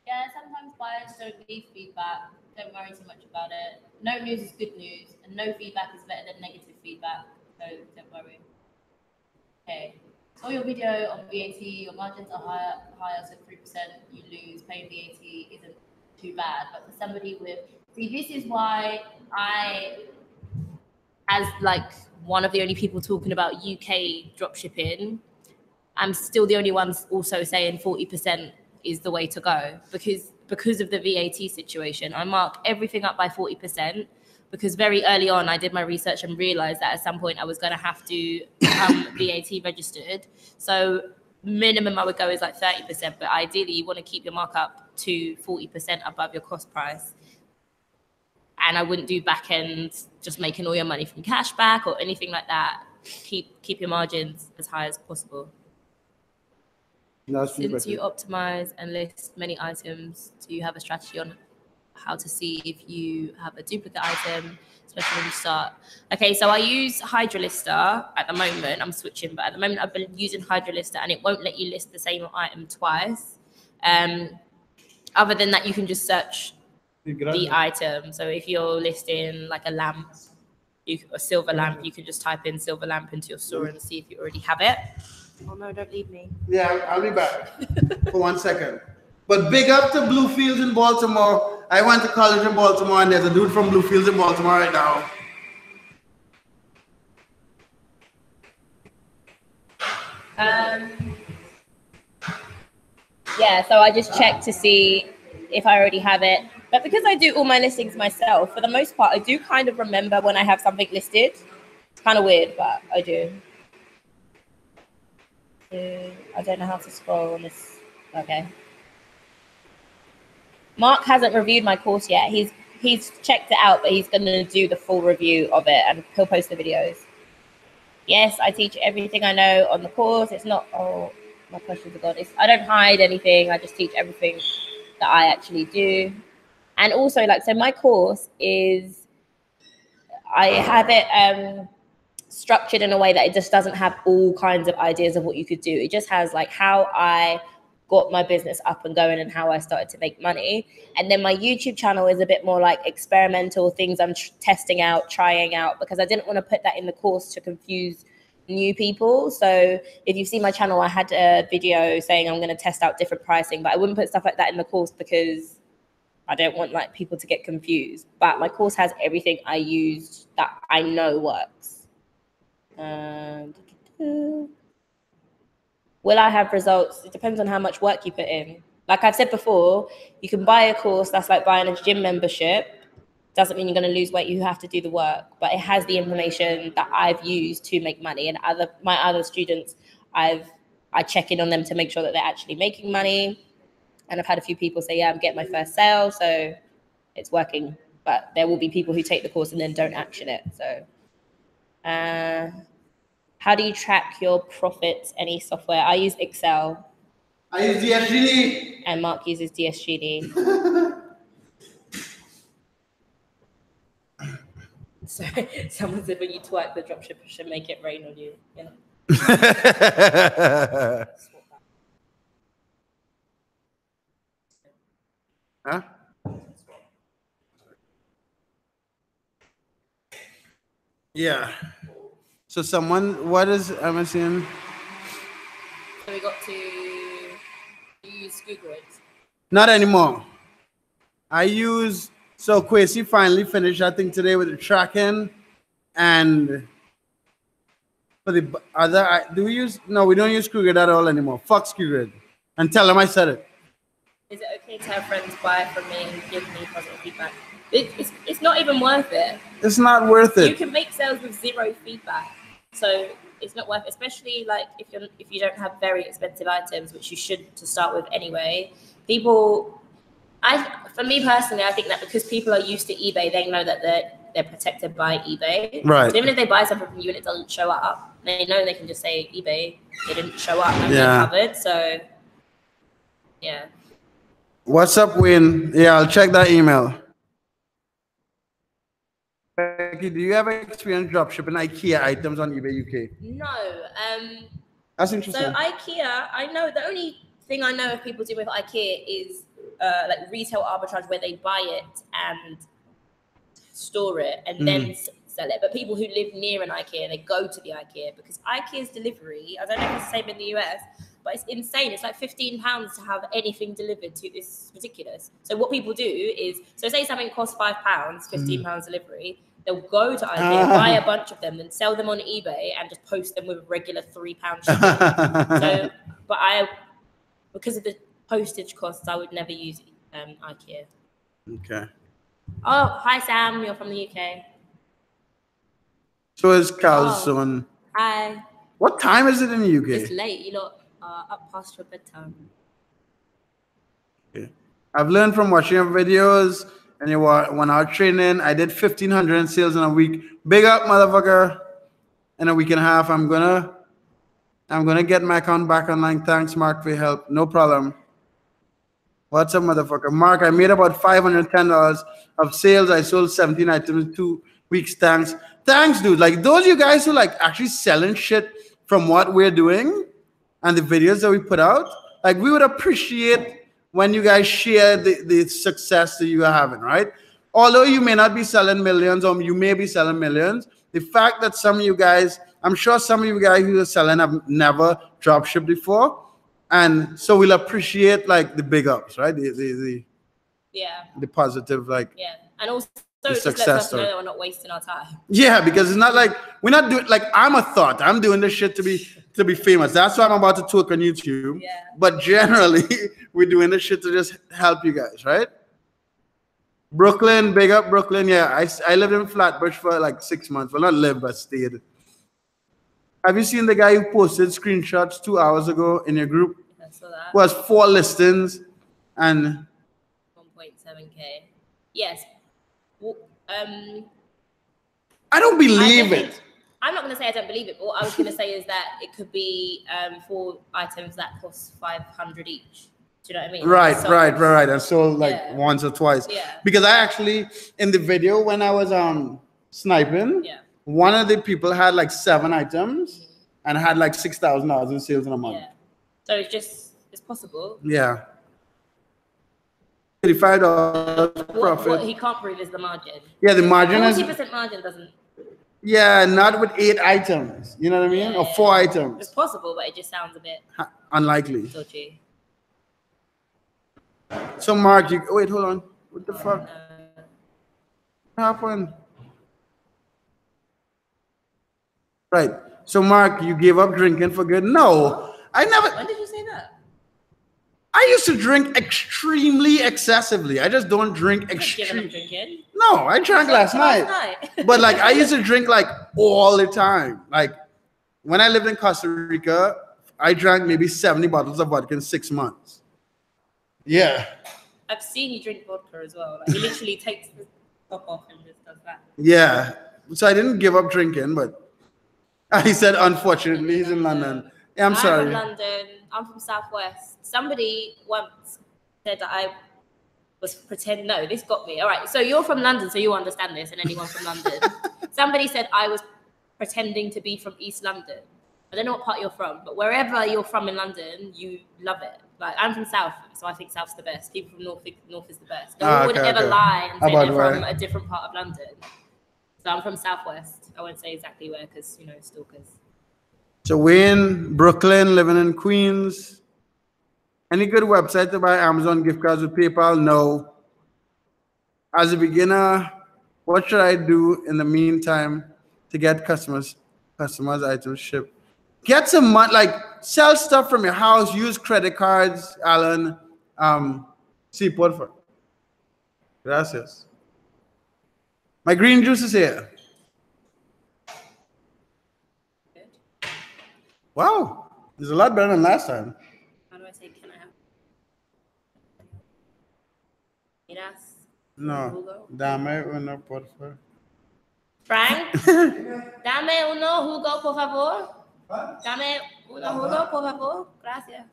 Speaker 2: Yeah, sometimes buyers don't leave feedback. Don't worry too much about it. No news is good news, and no feedback is better than negative feedback. So don't worry. Okay. Saw your video on VAT. Your margins are higher, so 3% you lose. Paying VAT isn't too bad, but for somebody with this is why I, as like one of the only people talking about UK dropshipping, I'm still the only ones also saying 40% is the way to go because of the VAT situation. I mark everything up by 40% because very early on I did my research and realized that at some point I was going to have to become VAT registered. So minimum I would go is like 30%, but ideally you want to keep your markup to 40% above your cost price. And I wouldn't do back end, just making all your money from cashback or anything like that. Keep your margins as high as possible. Since you optimize and list many items, do you have a strategy on how to see if you have a duplicate item, especially when you start? Okay, so I use HydraLister at the moment. I'm switching, but at the moment I've been using HydraLister and it won't let you list the same item twice. Other than that, you can just search the item. So if you're listing like a lamp, a silver lamp, you can just type in silver lamp into your store and see if you already have it. Oh no, don't leave me.
Speaker 1: Yeah, I'll be back for 1 second. But big up to Bluefields in Baltimore. I went to college in Baltimore and there's a dude from Bluefields in Baltimore right now.
Speaker 2: Yeah, so I just check to see if I already have it. But because I do all my listings myself, for the most part, I do kind of remember when I have something listed. It's kind of weird, but I do. I don't know how to scroll on this. Okay. Mark hasn't reviewed my course yet. He's checked it out, but he's going to do the full review of it and he'll post the videos. Yes, I teach everything I know on the course. It's not, oh, my questions are gone. I don't hide anything. I just teach everything that I actually do. And also, like, so my course is, I have it structured in a way that it just doesn't have all kinds of ideas of what you could do. It just has like how I got my business up and going and how I started to make money. And then my YouTube channel is a bit more like experimental things I'm testing out, trying out, because I didn't want to put that in the course to confuse new people. So if you see my channel, I had a video saying I'm going to test out different pricing, but I wouldn't put stuff like that in the course because I don't want like people to get confused. But my course has everything I used that I know works. Will I have results? It depends on how much work you put in. Like I've said before, you can buy a course that's like buying a gym membership. Doesn't mean you're going to lose weight. You have to do the work, but it has the information that I've used to make money. And my other students, I check in on them to make sure that they're actually making money. And I've had a few people say, yeah, I'm getting my first sale, so it's working. But there will be people who take the course and then don't action it. So, how do you track your profits? Any software? I use Excel.
Speaker 1: I use DSGD.
Speaker 2: And Mark uses DSGD. So someone said when you twerk, the dropshipper should make it rain on you. Yeah.
Speaker 1: Huh? Yeah. So what is Amazon?
Speaker 2: So we got to use Google it.
Speaker 1: Not anymore. So Kwesi finally finished that thing today with the tracking, and for the other, we don't use ScrewGrid at all anymore. Fuck ScrewGrid. And tell them I said it.
Speaker 2: Is it okay to have friends buy from me and give me positive feedback? It's not even worth it.
Speaker 1: It's not worth it.
Speaker 2: You can make sales with zero feedback, so it's not worth it, especially like if you don't have very expensive items, which you should to start with anyway. For me personally, I think that because people are used to eBay, they know that they're protected by eBay.
Speaker 1: Right.
Speaker 2: So even if they buy something from you and it doesn't show up, they know they can just say eBay, it didn't show up and they're covered. So yeah.
Speaker 1: What's up, Wayne? Yeah, I'll check that email. Becky, do you have experience dropshipping IKEA items on eBay UK?
Speaker 2: No.
Speaker 1: That's interesting.
Speaker 2: So IKEA, I know the only thing I know of people do with IKEA is like retail arbitrage, where they buy it and store it and then sell it. But people who live near an IKEA, they go to the IKEA because IKEA's delivery, I don't know if it's the same in the US, but it's insane. It's like £15 to have anything delivered to. It's ridiculous. So what people do is, so say something costs £5, £15 delivery, they'll go to IKEA, buy a bunch of them, then sell them on eBay and just post them with a regular £3 shipping. Because of the postage costs, I would never use IKEA.
Speaker 1: Okay.
Speaker 2: Oh, hi Sam, you're from the UK.
Speaker 1: So is Cal's son.
Speaker 2: Hi.
Speaker 1: What time is it in the UK?
Speaker 2: It's late. You lot are up past your bedtime.
Speaker 1: Okay. I've learned from watching your videos and your 1 hour training. I did 1,500 in sales in a week. Big up, motherfucker. In a week and a half, I'm gonna get my account back online. Thanks, Mark, for your help. No problem. What's up, motherfucker? Mark, I made about $510 of sales. I sold 17 items in 2 weeks. Thanks. Thanks, dude. Like, those you guys who like actually selling shit from what we're doing and the videos that we put out, like, we would appreciate when you guys share the success that you are having, right? Although you may not be selling millions or you may be selling millions, the fact that some of you guys, I'm sure some of you guys who are selling have never dropshipped before. And so we'll appreciate like the big ups, right? The positive, like,
Speaker 2: and also just let us know that we're not wasting our time.
Speaker 1: Yeah, because it's not like we're not doing, like, I'm a thought. I'm doing this shit to be to be famous. That's why I'm about to talk on YouTube.
Speaker 2: Yeah.
Speaker 1: But generally, we're doing this shit to just help you guys, right? Brooklyn, big up Brooklyn. Yeah, I lived in Flatbush for like 6 months. Well, not lived, but stayed. Have you seen the guy who posted screenshots 2 hours ago in your group?
Speaker 2: I saw that.
Speaker 1: Who has 4 listings and
Speaker 2: 1.7K. Yes. Well,
Speaker 1: I don't believe it.
Speaker 2: I'm not going to say I don't believe it, but what I was going to say is that it could be 4 items that cost 500 each. Do you know what I mean?
Speaker 1: Right. And so like once or twice.
Speaker 2: Yeah.
Speaker 1: Because I actually, in the video when I was sniping, one of the people had like 7 items and had like $6,000 in sales in a month.
Speaker 2: Yeah. So it's possible.
Speaker 1: Yeah. $85 profit.
Speaker 2: What he can't prove is the margin.
Speaker 1: Yeah, the margin
Speaker 2: 40% margin doesn't.
Speaker 1: Yeah, not with 8 items. You know what I mean? Or 4 items.
Speaker 2: It's possible, but it just sounds a bit
Speaker 1: unlikely.
Speaker 2: dodgy.
Speaker 1: So Mark, wait, hold on. What the fuck? What happened? Right. So Mark, you gave up drinking for good? No, I never.
Speaker 2: When did you say that?
Speaker 1: I used to drink extremely excessively. I just don't drink extremely. No, I drank last night. But like I used to drink like all the time. Like when I lived in Costa Rica, I drank maybe 70 bottles of vodka in 6 months. Yeah.
Speaker 2: I've seen you drink vodka as well. Like he literally takes the top off and just does that.
Speaker 1: Yeah. So I didn't give up drinking, but he said unfortunately he's in London. Yeah, I'm sorry.
Speaker 2: I'm from London. I'm from Southwest. Somebody once said that I was pretending. No, this got me. All right. So you're from London, so you understand this, and anyone from London. Somebody said I was pretending to be from East London. I don't know what part you're from, but wherever you're from in London, you love it. Like I'm from South, so I think South's the best. People from North think North is the best. No one would ever lie and say they're from a different part of London. So I'm from Southwest. I won't say exactly where because, stalkers.
Speaker 1: So we're in Brooklyn, living in Queens. Any good website to buy Amazon gift cards with PayPal? No. As a beginner, what should I do in the meantime to get customers items shipped? Get some money, like sell stuff from your house, use credit cards, Alan. Sí, porfa. Gracias. My green juice is here. Wow, it's a lot better than last time.
Speaker 2: How do I say, can I have? Miras.
Speaker 1: No, dame uno, por favor.
Speaker 2: Frank, dame uno jugo, por favor. Dame uno jugo, por favor. Gracias.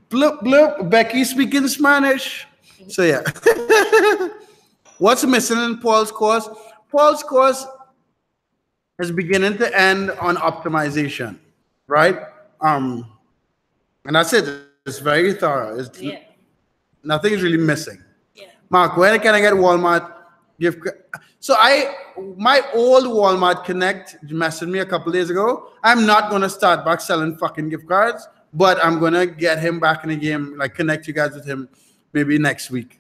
Speaker 1: Bloop, bloop. Becky speaking Spanish. So yeah. What's missing in Paul's course? Paul's course is beginning to end on optimization. Right? And that's it. It's very thorough. Nothing is really missing.
Speaker 2: Yeah.
Speaker 1: Mark, where can I get Walmart gift? So my old Walmart Connect messaged me a couple days ago. I'm not gonna start back selling fucking gift cards, but I'm gonna get him back in the game, like connect you guys with him maybe next week.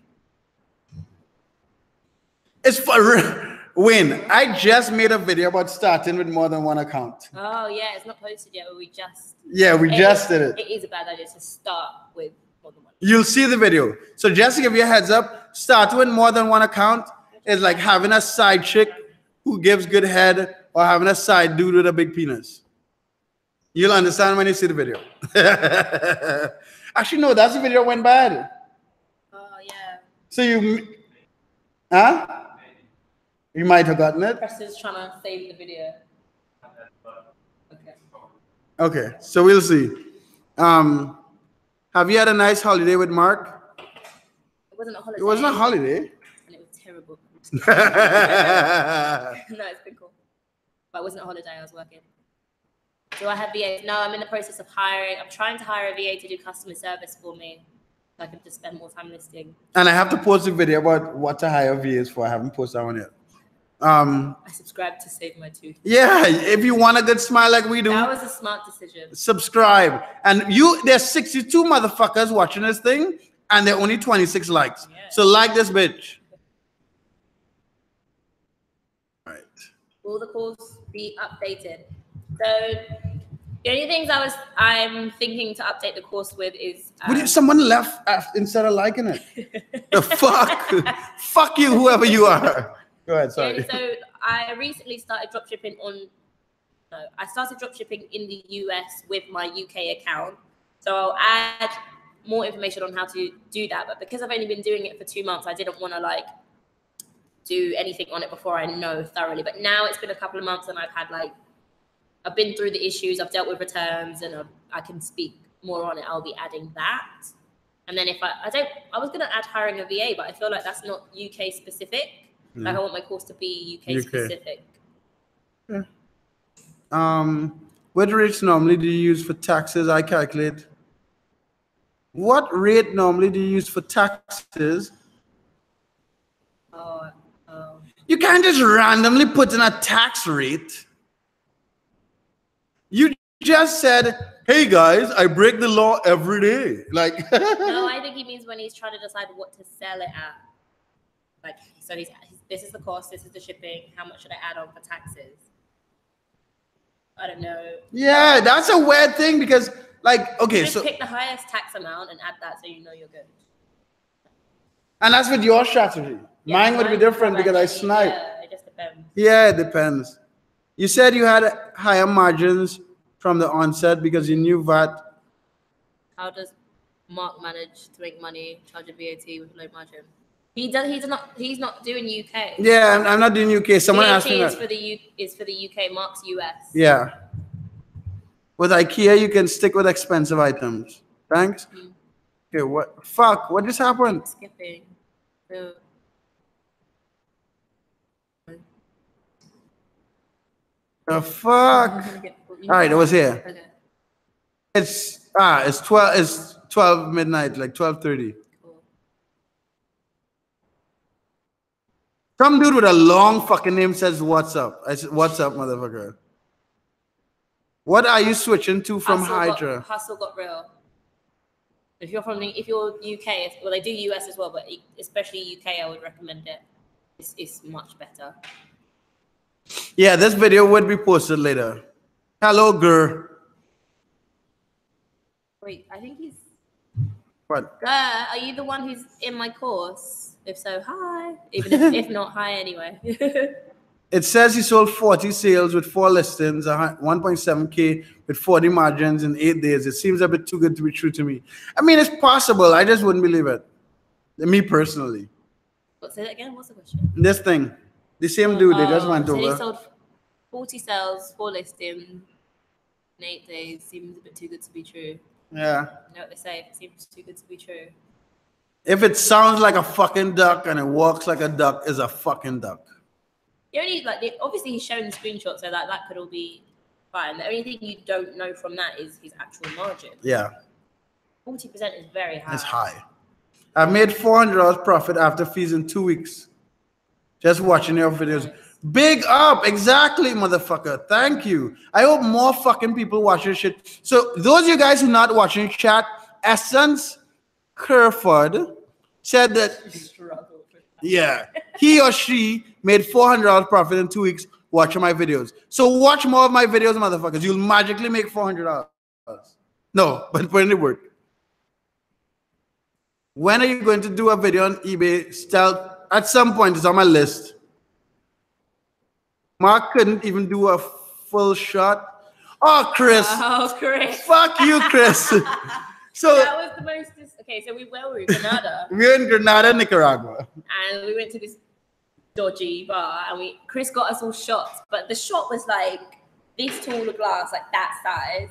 Speaker 1: It's for Win, I just made a video about starting with more than one account.
Speaker 2: Oh, yeah, it's not posted yet, but we just...
Speaker 1: Yeah, we just did it.
Speaker 2: It is a bad idea to start with more than one.
Speaker 1: You'll see the video. So just to give you a heads up, starting with more than one account is like having a side chick who gives good head or having a side dude with a big penis. You'll understand when you see the video. Actually, no, that's the video went bad.
Speaker 2: Oh, yeah.
Speaker 1: So huh? You might have gotten it.
Speaker 2: Preston's trying to save the video.
Speaker 1: Okay, so we'll see. Have you had a nice holiday with Mark?
Speaker 2: It wasn't a holiday.
Speaker 1: It wasn't a holiday.
Speaker 2: And it was terrible. No, it's been cool. But it wasn't a holiday, I was working. Do I have VA? No, I'm in the process of hiring. I'm trying to hire a VA to do customer service for me. So I can just spend more time listing. And
Speaker 1: I have to post a video about what to hire VAs for. I haven't posted that one yet.
Speaker 2: I subscribed to save my tooth.
Speaker 1: Yeah, if you want a good smile like we do.
Speaker 2: That was a smart decision.
Speaker 1: Subscribe. And there's 62 motherfuckers watching this thing, and there are only 26 likes. Yeah. So like this bitch. All right.
Speaker 2: Will the calls be updated? So The only things I'm thinking to update the course with is
Speaker 1: someone left instead of liking it. The fuck, fuck you, whoever you are. Go ahead, sorry.
Speaker 2: So I recently started dropshipping I started dropshipping in the US with my UK account. So I'll add more information on how to do that. But because I've only been doing it for 2 months, I didn't want to like do anything on it before I know thoroughly. But now it's been a couple of months and I've been through the issues, I've dealt with returns, and I can speak more on it. I'll be adding that. And then if I was going to add hiring a VA, but I feel like that's not UK specific. Like I want my course to be UK specific.
Speaker 1: Yeah. What rates normally do you use for taxes? I calculate. What rate normally do you use for taxes?
Speaker 2: Oh.
Speaker 1: You can't just randomly put in a tax rate. You just said, hey guys, I break the law every day. Like
Speaker 2: no, I think he means when he's trying to decide what to sell it at. Like, so this is the cost, this is the shipping, how much should I add on for taxes? I don't know.
Speaker 1: Yeah, that's a weird thing because like, okay,
Speaker 2: just pick the highest tax amount and add that so you know you're good. And
Speaker 1: that's with your strategy. Yeah, mine would be different because I snipe.
Speaker 2: Yeah, it just depends.
Speaker 1: Yeah, it depends. You said you had higher margins from the onset because you knew VAT.
Speaker 2: How does Mark manage to make money charging VAT with low margin? He's not doing UK.
Speaker 1: Yeah, I'm not doing UK. Someone
Speaker 2: VAT
Speaker 1: asked me that.
Speaker 2: is for the UK. Mark's US.
Speaker 1: Yeah. With IKEA, you can stick with expensive items. Thanks. Okay, what? Fuck, what just happened?
Speaker 2: Skipping.
Speaker 1: The fuck? All right, it was here.
Speaker 2: Okay.
Speaker 1: It's 12 midnight, like 12:30.
Speaker 2: Cool.
Speaker 1: Some dude with a long fucking name says, "What's up?" I said, "What's up, motherfucker?" What are you switching to from Hydra?
Speaker 2: Hustle got real. If you're UK, well, they do US as well, but especially UK, I would recommend it. It's much better.
Speaker 1: Yeah, this video would be posted later. Hello, girl.
Speaker 2: Wait, I think he's...
Speaker 1: What?
Speaker 2: Are you the one who's in my course? If so, hi. Even if not, hi anyway.
Speaker 1: It says he sold 40 sales with 4 listings, 1.7K with 40 margins in 8 days. It seems a bit too good to be true to me. I mean, it's possible. I just wouldn't believe it. Me personally.
Speaker 2: Say that again? What's the question?
Speaker 1: This thing. The same dude, they just went over.
Speaker 2: He sold 40 sales, 4 listings in 8 days. Seems a bit too good to be true.
Speaker 1: Yeah.
Speaker 2: You know what they say? If it seems too good to be true.
Speaker 1: If it sounds like a fucking duck and it walks like a duck, it's a fucking duck.
Speaker 2: The only, obviously he's showing the screenshot, so that could all be fine. The only thing you don't know from that is his actual margin.
Speaker 1: Yeah.
Speaker 2: 40% is very high.
Speaker 1: It's high. I've made $400 profit after fees in 2 weeks. Just watching your videos. Nice. Big up. Exactly, motherfucker. Thank you. I hope more fucking people watch your shit. So those of you guys who are not watching chat, Essence Kerford said that, yeah, he or she made $400 profit in 2 weeks watching my videos. So watch more of my videos, motherfuckers. You'll magically make $400. No, but put in the work. When are you going to do a video on eBay stealth? At some point, it's on my list. Mark couldn't even do a full shot. Oh, Chris.
Speaker 2: Oh, Chris.
Speaker 1: Fuck you, Chris. So
Speaker 2: that was the most. Okay, so we were in Granada.
Speaker 1: We were in Granada, Nicaragua.
Speaker 2: And we went to this dodgy bar, and Chris got us all shots. But the shot was like this tall of glass, like that size.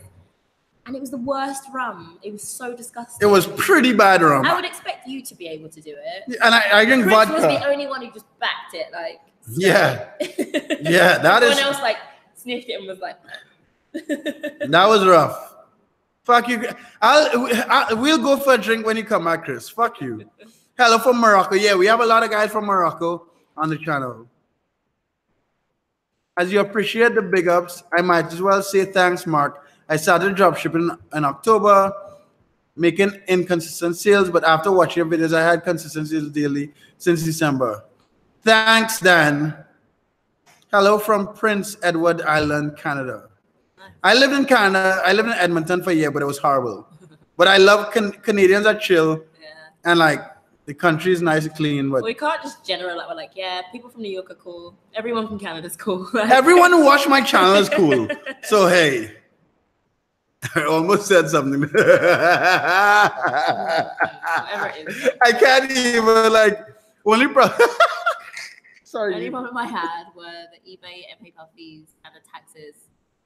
Speaker 2: And it was the worst rum. It was so disgusting.
Speaker 1: It was pretty bad rum.
Speaker 2: I would expect you to be able to do it.
Speaker 1: And I drink
Speaker 2: Chris
Speaker 1: vodka.
Speaker 2: was the only one who just backed it, like.
Speaker 1: Yeah. Yeah, that is.
Speaker 2: Everyone else like sniffed it and was like.
Speaker 1: That was rough. Fuck you. We'll go for a drink when you come back, Chris. Fuck you. Hello from Morocco. Yeah, we have a lot of guys from Morocco on the channel. As you appreciate the big ups, I might as well say thanks, Mark. I started dropshipping in October, making inconsistent sales, but after watching your videos, I had consistent sales daily since December. Thanks, Dan. Hello from Prince Edward Island, Canada. I lived in Canada. I lived in Edmonton for a year, but it was horrible. But I love Canadians are chill. Yeah. And like the country is nice and clean. But
Speaker 2: we can't just generalize. We're like, yeah, people from New York are cool. Everyone from Canada is cool.
Speaker 1: Everyone who watched my channel is cool. So hey, I almost said something. I can't even like only sorry.
Speaker 2: The only problem I had were the eBay and PayPal fees and the taxes.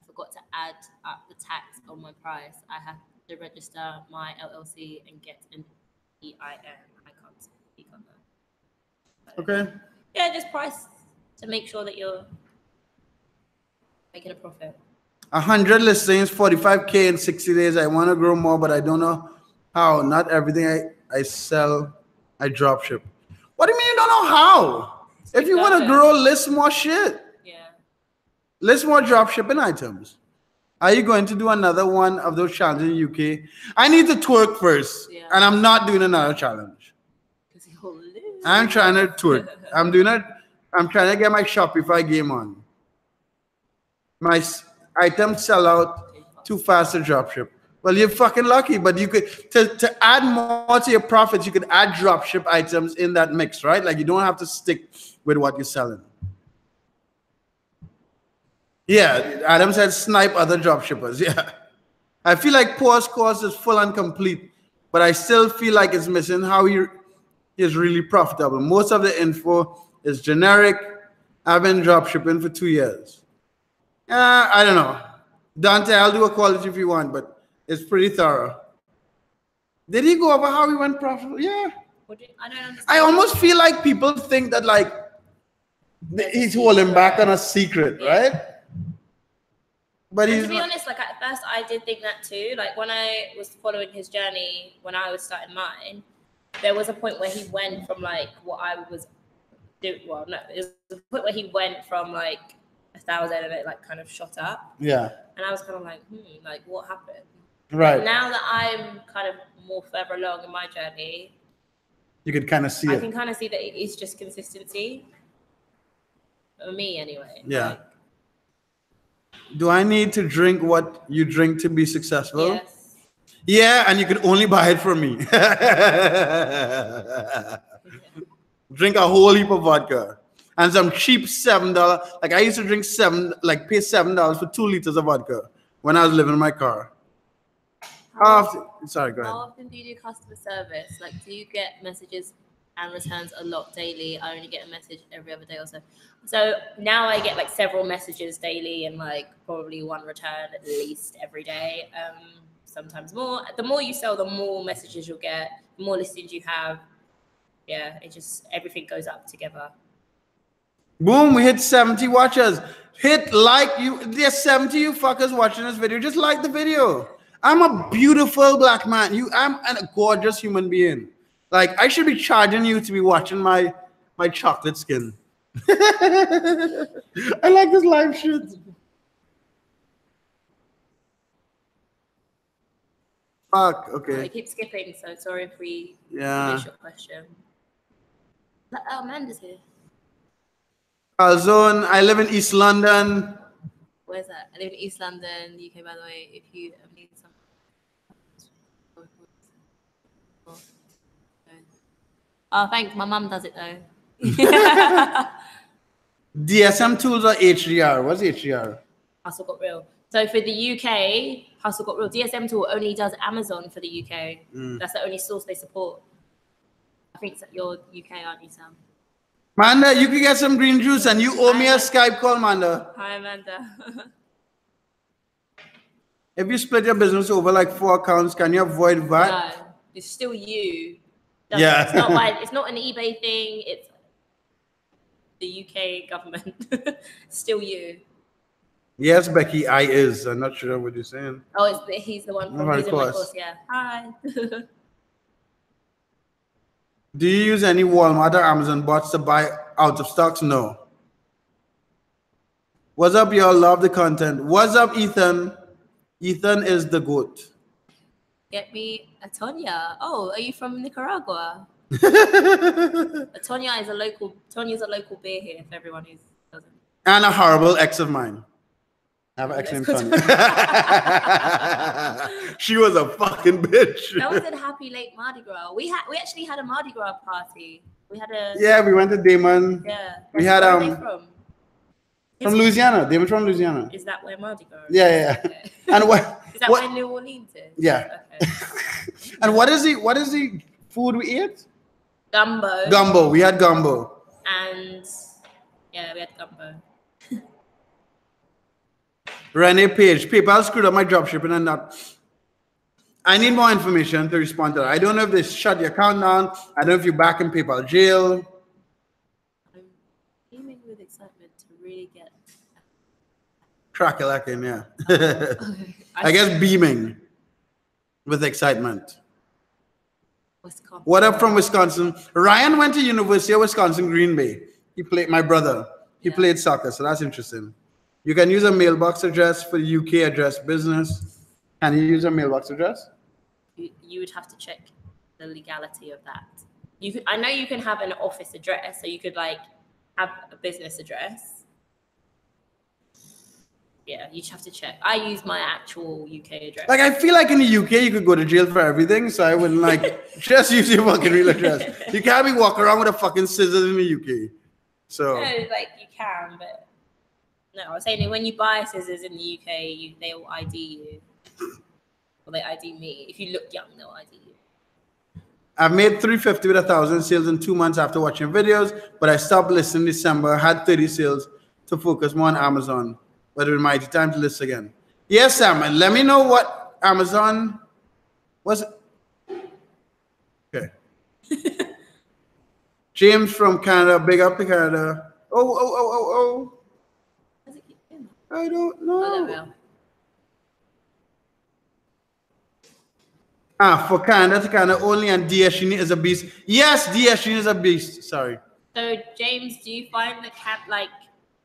Speaker 2: I forgot to add up the tax on my price. I have to register my LLC and get an EIN. I can't speak on that.
Speaker 1: Okay.
Speaker 2: Yeah, just price to make sure that you're making a profit.
Speaker 1: 100 listings, 45K in 60 days. I want to grow more, but I don't know how. Not everything I sell, I drop ship. What do you mean you don't know how? If you want to grow, list more shit.
Speaker 2: Yeah.
Speaker 1: List more drop shipping items. Are you going to do another one of those challenges in UK? I need to twerk first, and I'm not doing another challenge. I'm trying to twerk. I'm trying to get my Shopify game on. My items sell out too fast to drop ship. Well, you're fucking lucky, but you could to add more to your profits, you could add drop ship items in that mix, right? Like you don't have to stick with what you're selling. Yeah, Adam said snipe other drop shippers. Yeah. I feel like Paul's course is full and complete, but I still feel like it's missing how he is really profitable. Most of the info is generic. I've been drop shipping for 2 years. I don't know. Dante, I'll do a quality if you want, but it's pretty thorough. Did he go over how he went profitable? Yeah.
Speaker 2: I don't understand.
Speaker 1: I almost feel like people think that like he's holding back on a secret, right? But
Speaker 2: to be honest, like at first I did think that too. Like when I was following his journey, when I was starting mine, there was a point where he went from like what I was doing. Well, no, it was a point where he went from like 1,000 and it like kind of shot up.
Speaker 1: Yeah.
Speaker 2: And I was kind of like, like what happened?
Speaker 1: Right.
Speaker 2: But now that I'm kind of more further along in my journey,
Speaker 1: you could kind of see
Speaker 2: I can kind of see that it is just consistency. For me, anyway.
Speaker 1: Yeah.
Speaker 2: Like,
Speaker 1: do I need to drink what you drink to be successful?
Speaker 2: Yes.
Speaker 1: Yeah, and you could only buy it from me. Drink a whole heap of vodka and some cheap $7. Like I used to drink pay $7 for 2 liters of vodka when I was living in my car. Sorry, go ahead.
Speaker 2: How often do you do customer service? Like, do you get messages and returns a lot daily? I only get a message every other day or so. So now I get like several messages daily and like probably 1 return at least every day. Sometimes more. The more you sell, the more messages you'll get, the more listings you have. Yeah, it just, everything goes up together.
Speaker 1: Boom, we hit 70 watchers. Hit like. There's 70 you fuckers watching this video. Just like the video. I'm a beautiful black man. I'm a gorgeous human being. Like, I should be charging you to be watching my chocolate skin. I like this live shit. Fuck, okay.
Speaker 2: I keep skipping, so sorry if we
Speaker 1: miss
Speaker 2: your question. Oh, Amanda's here.
Speaker 1: Calzone, I live in East London.
Speaker 2: Where's that? I live in East London, UK, by the way. If you need some. Oh, thanks. My mum does it though.
Speaker 1: DSM tools or HDR? What's HDR?
Speaker 2: Hustle Got Real. So for the UK, Hustle Got Real, DSM tool only does Amazon for the UK. That's the only source they support. I think you're UK, aren't you, Sam?
Speaker 1: Amanda, you can get some green juice and you owe me a Skype call, Amanda.
Speaker 2: Hi, Amanda.
Speaker 1: If you split your business over like 4 accounts, can you avoid VAT?
Speaker 2: No, it's still you.
Speaker 1: Yeah.
Speaker 2: It's not an eBay thing. It's the UK government. Still you.
Speaker 1: Yes, Becky, I is. I'm not sure what you're saying.
Speaker 2: Oh, he's the one from my course. Yeah. Hi.
Speaker 1: Do you use any Walmart or Amazon bots to buy out of stocks? No. What's up, y'all? Love the content. What's up, Ethan? Ethan is the GOAT.
Speaker 2: Get me a Tonya. Oh, are you from Nicaragua? A Tonya is a local. Tonya's a local beer here. If everyone who doesn't.
Speaker 1: And a horrible ex of mine. I have an excellent Tanya. She was a fucking bitch.
Speaker 2: That was a happy late Mardi Gras. We actually had a Mardi Gras party. We had a
Speaker 1: we went to Damon.
Speaker 2: Yeah.
Speaker 1: We had
Speaker 2: Where are they from
Speaker 1: Louisiana. Damon from Louisiana.
Speaker 2: Is that where Mardi Gras is?
Speaker 1: Yeah.
Speaker 2: Okay.
Speaker 1: And what
Speaker 2: is that where New Orleans is?
Speaker 1: Yeah.
Speaker 2: Okay.
Speaker 1: And what is the food we ate?
Speaker 2: Gumbo.
Speaker 1: We had gumbo.
Speaker 2: And yeah, we had gumbo.
Speaker 1: Renee Page, PayPal screwed up my dropshipping and not. I need more information to respond to that. I don't know if they shut your account down. I don't know if you're back in PayPal jail.
Speaker 2: I'm beaming with excitement to really get.
Speaker 1: Crack-a-lacking, yeah.
Speaker 2: Okay.
Speaker 1: I guess beaming with excitement.
Speaker 2: Wisconsin.
Speaker 1: What up from Wisconsin? Ryan went to University of Wisconsin Green Bay. He played, my brother. He played soccer, so that's interesting. You can use a mailbox address for UK address business. Can you use a mailbox address?
Speaker 2: You would have to check the legality of that. I know you can have an office address, so you could like have a business address. Yeah, you just have to check. I use my actual UK address.
Speaker 1: Like, I feel like in the UK you could go to jail for everything, so I wouldn't like just use your fucking real address. You can't be walking around with a fucking scissors in the UK. So
Speaker 2: no, like you can, but no, I was saying when you buy scissors in the UK, they will ID you. Or they ID me. If you look young, they'll ID you.
Speaker 1: I've made $350 with 1,000 sales in 2 months after watching videos, but I stopped listing in December. Had 30 sales to focus more on Amazon, but it might be time to list again. Yes, Sam, and let me know what Amazon was. Okay. James from Canada, big up to Canada. Oh. I don't know.
Speaker 2: Oh, there we go.
Speaker 1: For Canada to Canada only, and DSG is a beast. Yes, DSG is a beast. Sorry.
Speaker 2: So, James, do you find that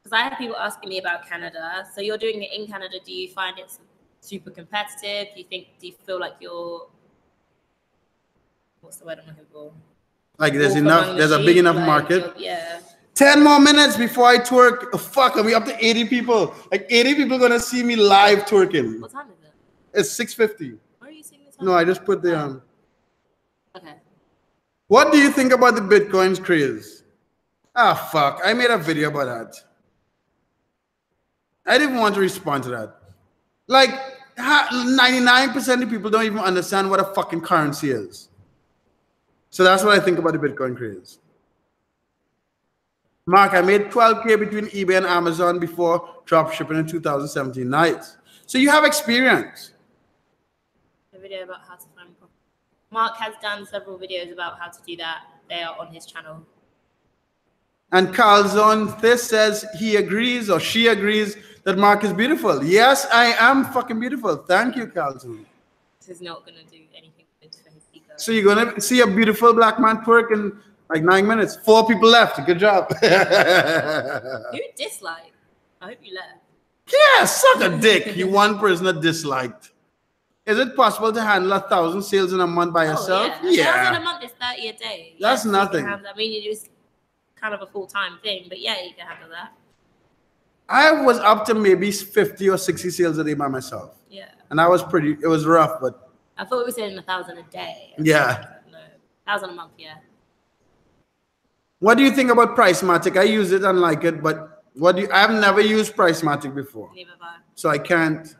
Speaker 2: because I have people asking me about Canada. So you're doing it in Canada. Do you find it super competitive? Do you feel like you're, what's the word I'm looking for?
Speaker 1: Like there's a big enough market.
Speaker 2: Yeah.
Speaker 1: 10 more minutes before I twerk. Oh, fuck, are we up to 80 people? Like 80 people gonna see me live twerking.
Speaker 2: What time is it?
Speaker 1: It's 6:50.
Speaker 2: Where are you seeing the time?
Speaker 1: No, I just put the
Speaker 2: Okay.
Speaker 1: What do you think about the Bitcoins craze? Fuck, I made a video about that. I didn't want to respond to that. Like 99% of people don't even understand what a fucking currency is. So that's what I think about the Bitcoin craze. Mark, I made 12K between eBay and Amazon before dropshipping in 2017. Nice. So you have experience.
Speaker 2: A video about how to find profit. Mark has done several videos about how to do that. They are on his channel. And
Speaker 1: Carlzone this says he agrees or she agrees that Mark is beautiful. Yes, I am fucking beautiful. Thank you, Carlzone.
Speaker 2: This is not going to do anything good for his ego.
Speaker 1: So you're going to see a beautiful black man twerk in like 9 minutes. 4 people left. Good job.
Speaker 2: Who disliked? I hope you left.
Speaker 1: Yeah, suck a dick. You one person that disliked. Is it possible to handle 1,000 sales in a month by yourself?
Speaker 2: Yeah. 1,000 a month is 30 a day.
Speaker 1: That's nothing.
Speaker 2: I mean, it was kind of a full-time thing, but yeah, you can handle that.
Speaker 1: I was up to maybe 50 or 60 sales a day by myself.
Speaker 2: Yeah.
Speaker 1: And I was it was rough, but.
Speaker 2: I thought we were saying 1,000 a day.
Speaker 1: Yeah.
Speaker 2: No, 1,000 a month, yeah.
Speaker 1: What do you think about Pricematic? I use it and like it, but I've never used Pricematic before.
Speaker 2: Neither have I.
Speaker 1: So I can't.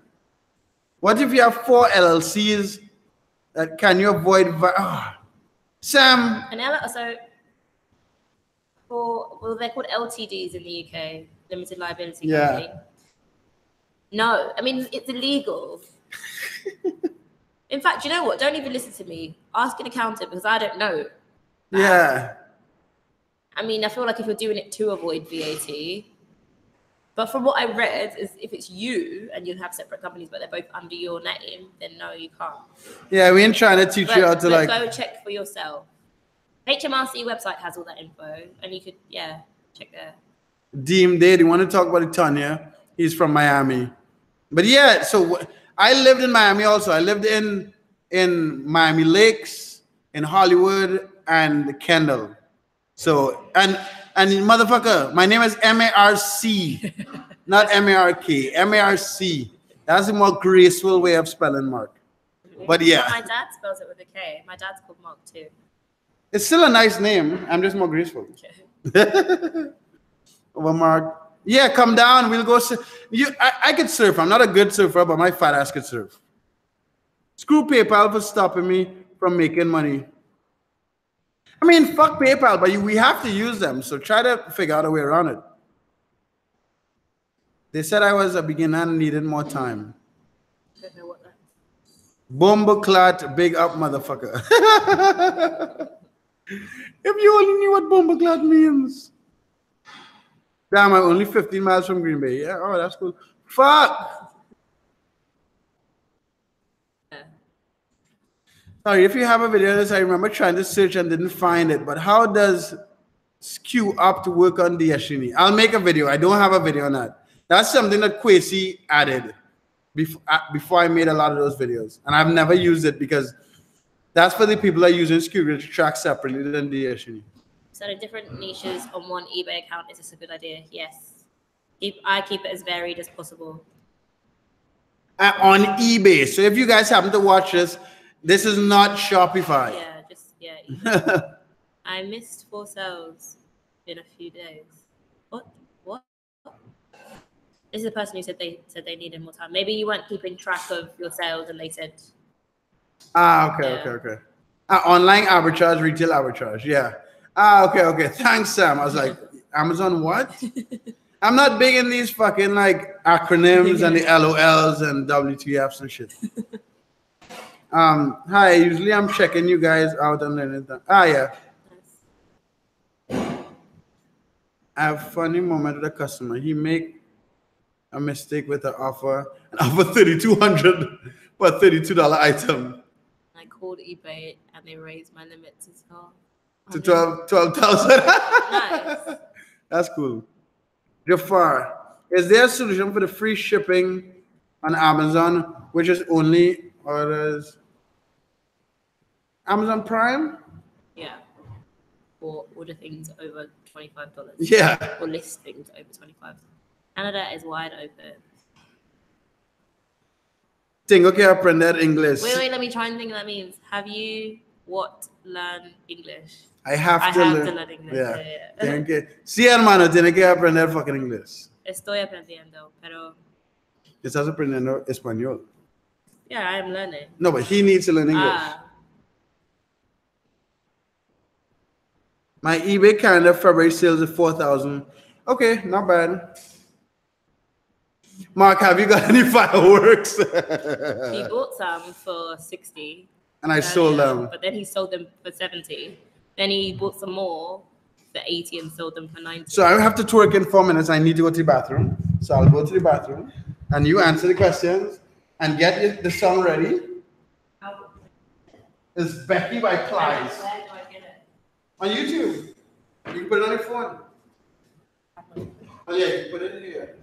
Speaker 1: What if you have 4 LLCs? Can you avoid? Sam.
Speaker 2: They're called LTDs in the UK, limited liability company. No, I mean it's illegal. In fact, you know what? Don't even listen to me. Ask an accountant because I don't know.
Speaker 1: Yeah.
Speaker 2: I mean, I feel like if you're doing it to avoid VAT, but from what I read, is if it's you and you have separate companies, but they're both under your name, then no, you can't.
Speaker 1: Yeah, we ain't trying to teach you how to like.
Speaker 2: Go check for yourself. HMRC website has all that info, and you could check there.
Speaker 1: Deem Day, you want to talk about Tanya? He's from Miami, but yeah. So I lived in Miami also. I lived in Miami Lakes, in Hollywood, and Kendall. So and motherfucker, my name is MARC. Not M-A-R-K, M-A-R-C. That's a more graceful way of spelling Mark. But yeah.
Speaker 2: But my dad spells it with a K. My dad's called Mark too.
Speaker 1: It's still a nice name. I'm just more graceful. Okay. Well, Mark. Yeah, come down. We'll go. I could surf. I'm not a good surfer, but my fat ass could surf. Screw PayPal for stopping me from making money. I mean, fuck PayPal, but we have to use them. So try to figure out a way around it. They said I was a beginner and needed more time.
Speaker 2: I don't know what that is.
Speaker 1: Bomboclat, big up, motherfucker. If you only knew what bomboclat means. Damn, I'm only 15 miles from Green Bay. Yeah, oh, that's cool. Fuck.
Speaker 2: Yeah.
Speaker 1: Sorry, if you have a video of this, I remember trying to search and didn't find it. But how does skew up to work on DSGN? I'll make a video. I don't have a video on that. That's something that Kwesi added before I made a lot of those videos. And I've never used it because that's for the people that are using skew to track separately than DSGN.
Speaker 2: So the different niches on one eBay account, is this a good idea? Yes. I keep it as varied as possible.
Speaker 1: On eBay. So if you guys happen to watch this, this is not Shopify.
Speaker 2: Yeah, eBay. I missed 4 sales in a few days. What? This is the person who said they needed more time. Maybe you weren't keeping track of your sales and they said.
Speaker 1: Okay. Online arbitrage, retail arbitrage. Yeah. Okay. Thanks, Sam. I was like, Amazon what? I'm not big in these fucking like acronyms and the LOLs and WTFs and shit. Hi, usually I'm checking you guys out and anything. Yeah. I have a funny moment with a customer. He make a mistake with an offer 3,200 for a $32 item.
Speaker 2: I called eBay and they raised my limits as well.
Speaker 1: To 12,000.
Speaker 2: Nice.
Speaker 1: That's cool. Jafar, is there a solution for the free shipping on Amazon, which is only orders Amazon Prime?
Speaker 2: Yeah. Or order things over $25.
Speaker 1: Yeah.
Speaker 2: Or list things over $25. Canada is wide open.
Speaker 1: Tengo que aprender inglés.
Speaker 2: Wait, let me try and think what that means. Have you learned English?
Speaker 1: I have to learn
Speaker 2: English.
Speaker 1: Yeah. Sí, hermano, tiene que aprender fucking inglés.
Speaker 2: Estoy aprendiendo, pero...
Speaker 1: Estás aprendiendo español.
Speaker 2: Yeah, I am learning.
Speaker 1: No, but he needs to learn English. My eBay calendar February sales at 4,000. Okay, not bad. Mark, have you got any fireworks?
Speaker 2: He bought some for 60.
Speaker 1: And I sold them.
Speaker 2: But then he sold them for 70. Then he bought some more for 80 and sold them for 90.
Speaker 1: So I have to twerk in 4 minutes. I need to go to the bathroom. So I'll go to the bathroom. And you answer the questions and get the song ready. It's Becky by Plies.
Speaker 2: Where do I get it?
Speaker 1: On YouTube. You can put it on your phone. Oh yeah, you can put it in here.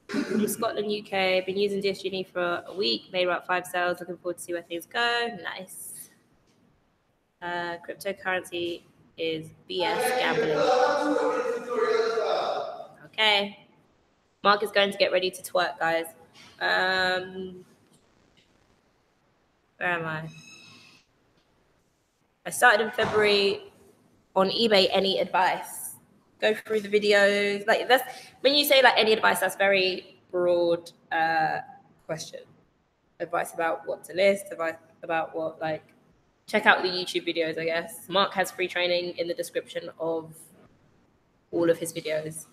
Speaker 2: From Scotland, UK. Been using DSGN for a week. Made about 5 sales. Looking forward to see where things go. Nice. Cryptocurrency is BS gambling. Okay. Mark is going to get ready to twerk, guys. Where am I? I started in February on eBay. Any advice? Go through the videos. Like that's when you say like any advice, that's very broad question. Advice about what to list, advice about what like check out the YouTube videos, I guess. Mark has free training in the description of all of his videos.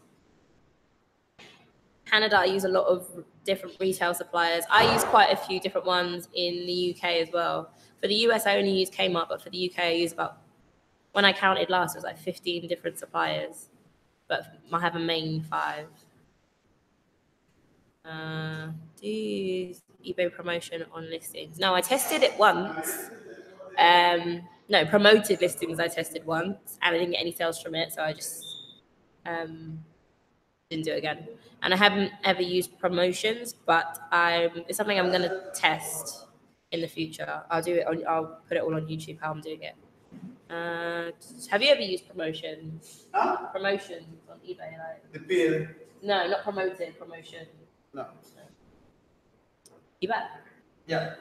Speaker 2: Canada, I use a lot of different retail suppliers. I use quite a few different ones in the UK as well. For the US, I only use Kmart, but for the UK, I use about, when I counted last, it was like 15 different suppliers. But I have a main 5. Do you use eBay promotion on listings? No, I tested it once. No, promoted listings I tested once, and I didn't get any sales from it, so I just didn't do it again. And I haven't ever used promotions, but it's something I'm gonna test in the future. I'll put it all on YouTube how I'm doing it. Have you ever used promotions?
Speaker 1: Huh?
Speaker 2: Promotions on eBay, like
Speaker 1: The bill.
Speaker 2: no, not promoted. Promotion.
Speaker 1: No.
Speaker 2: You back?
Speaker 1: Yeah.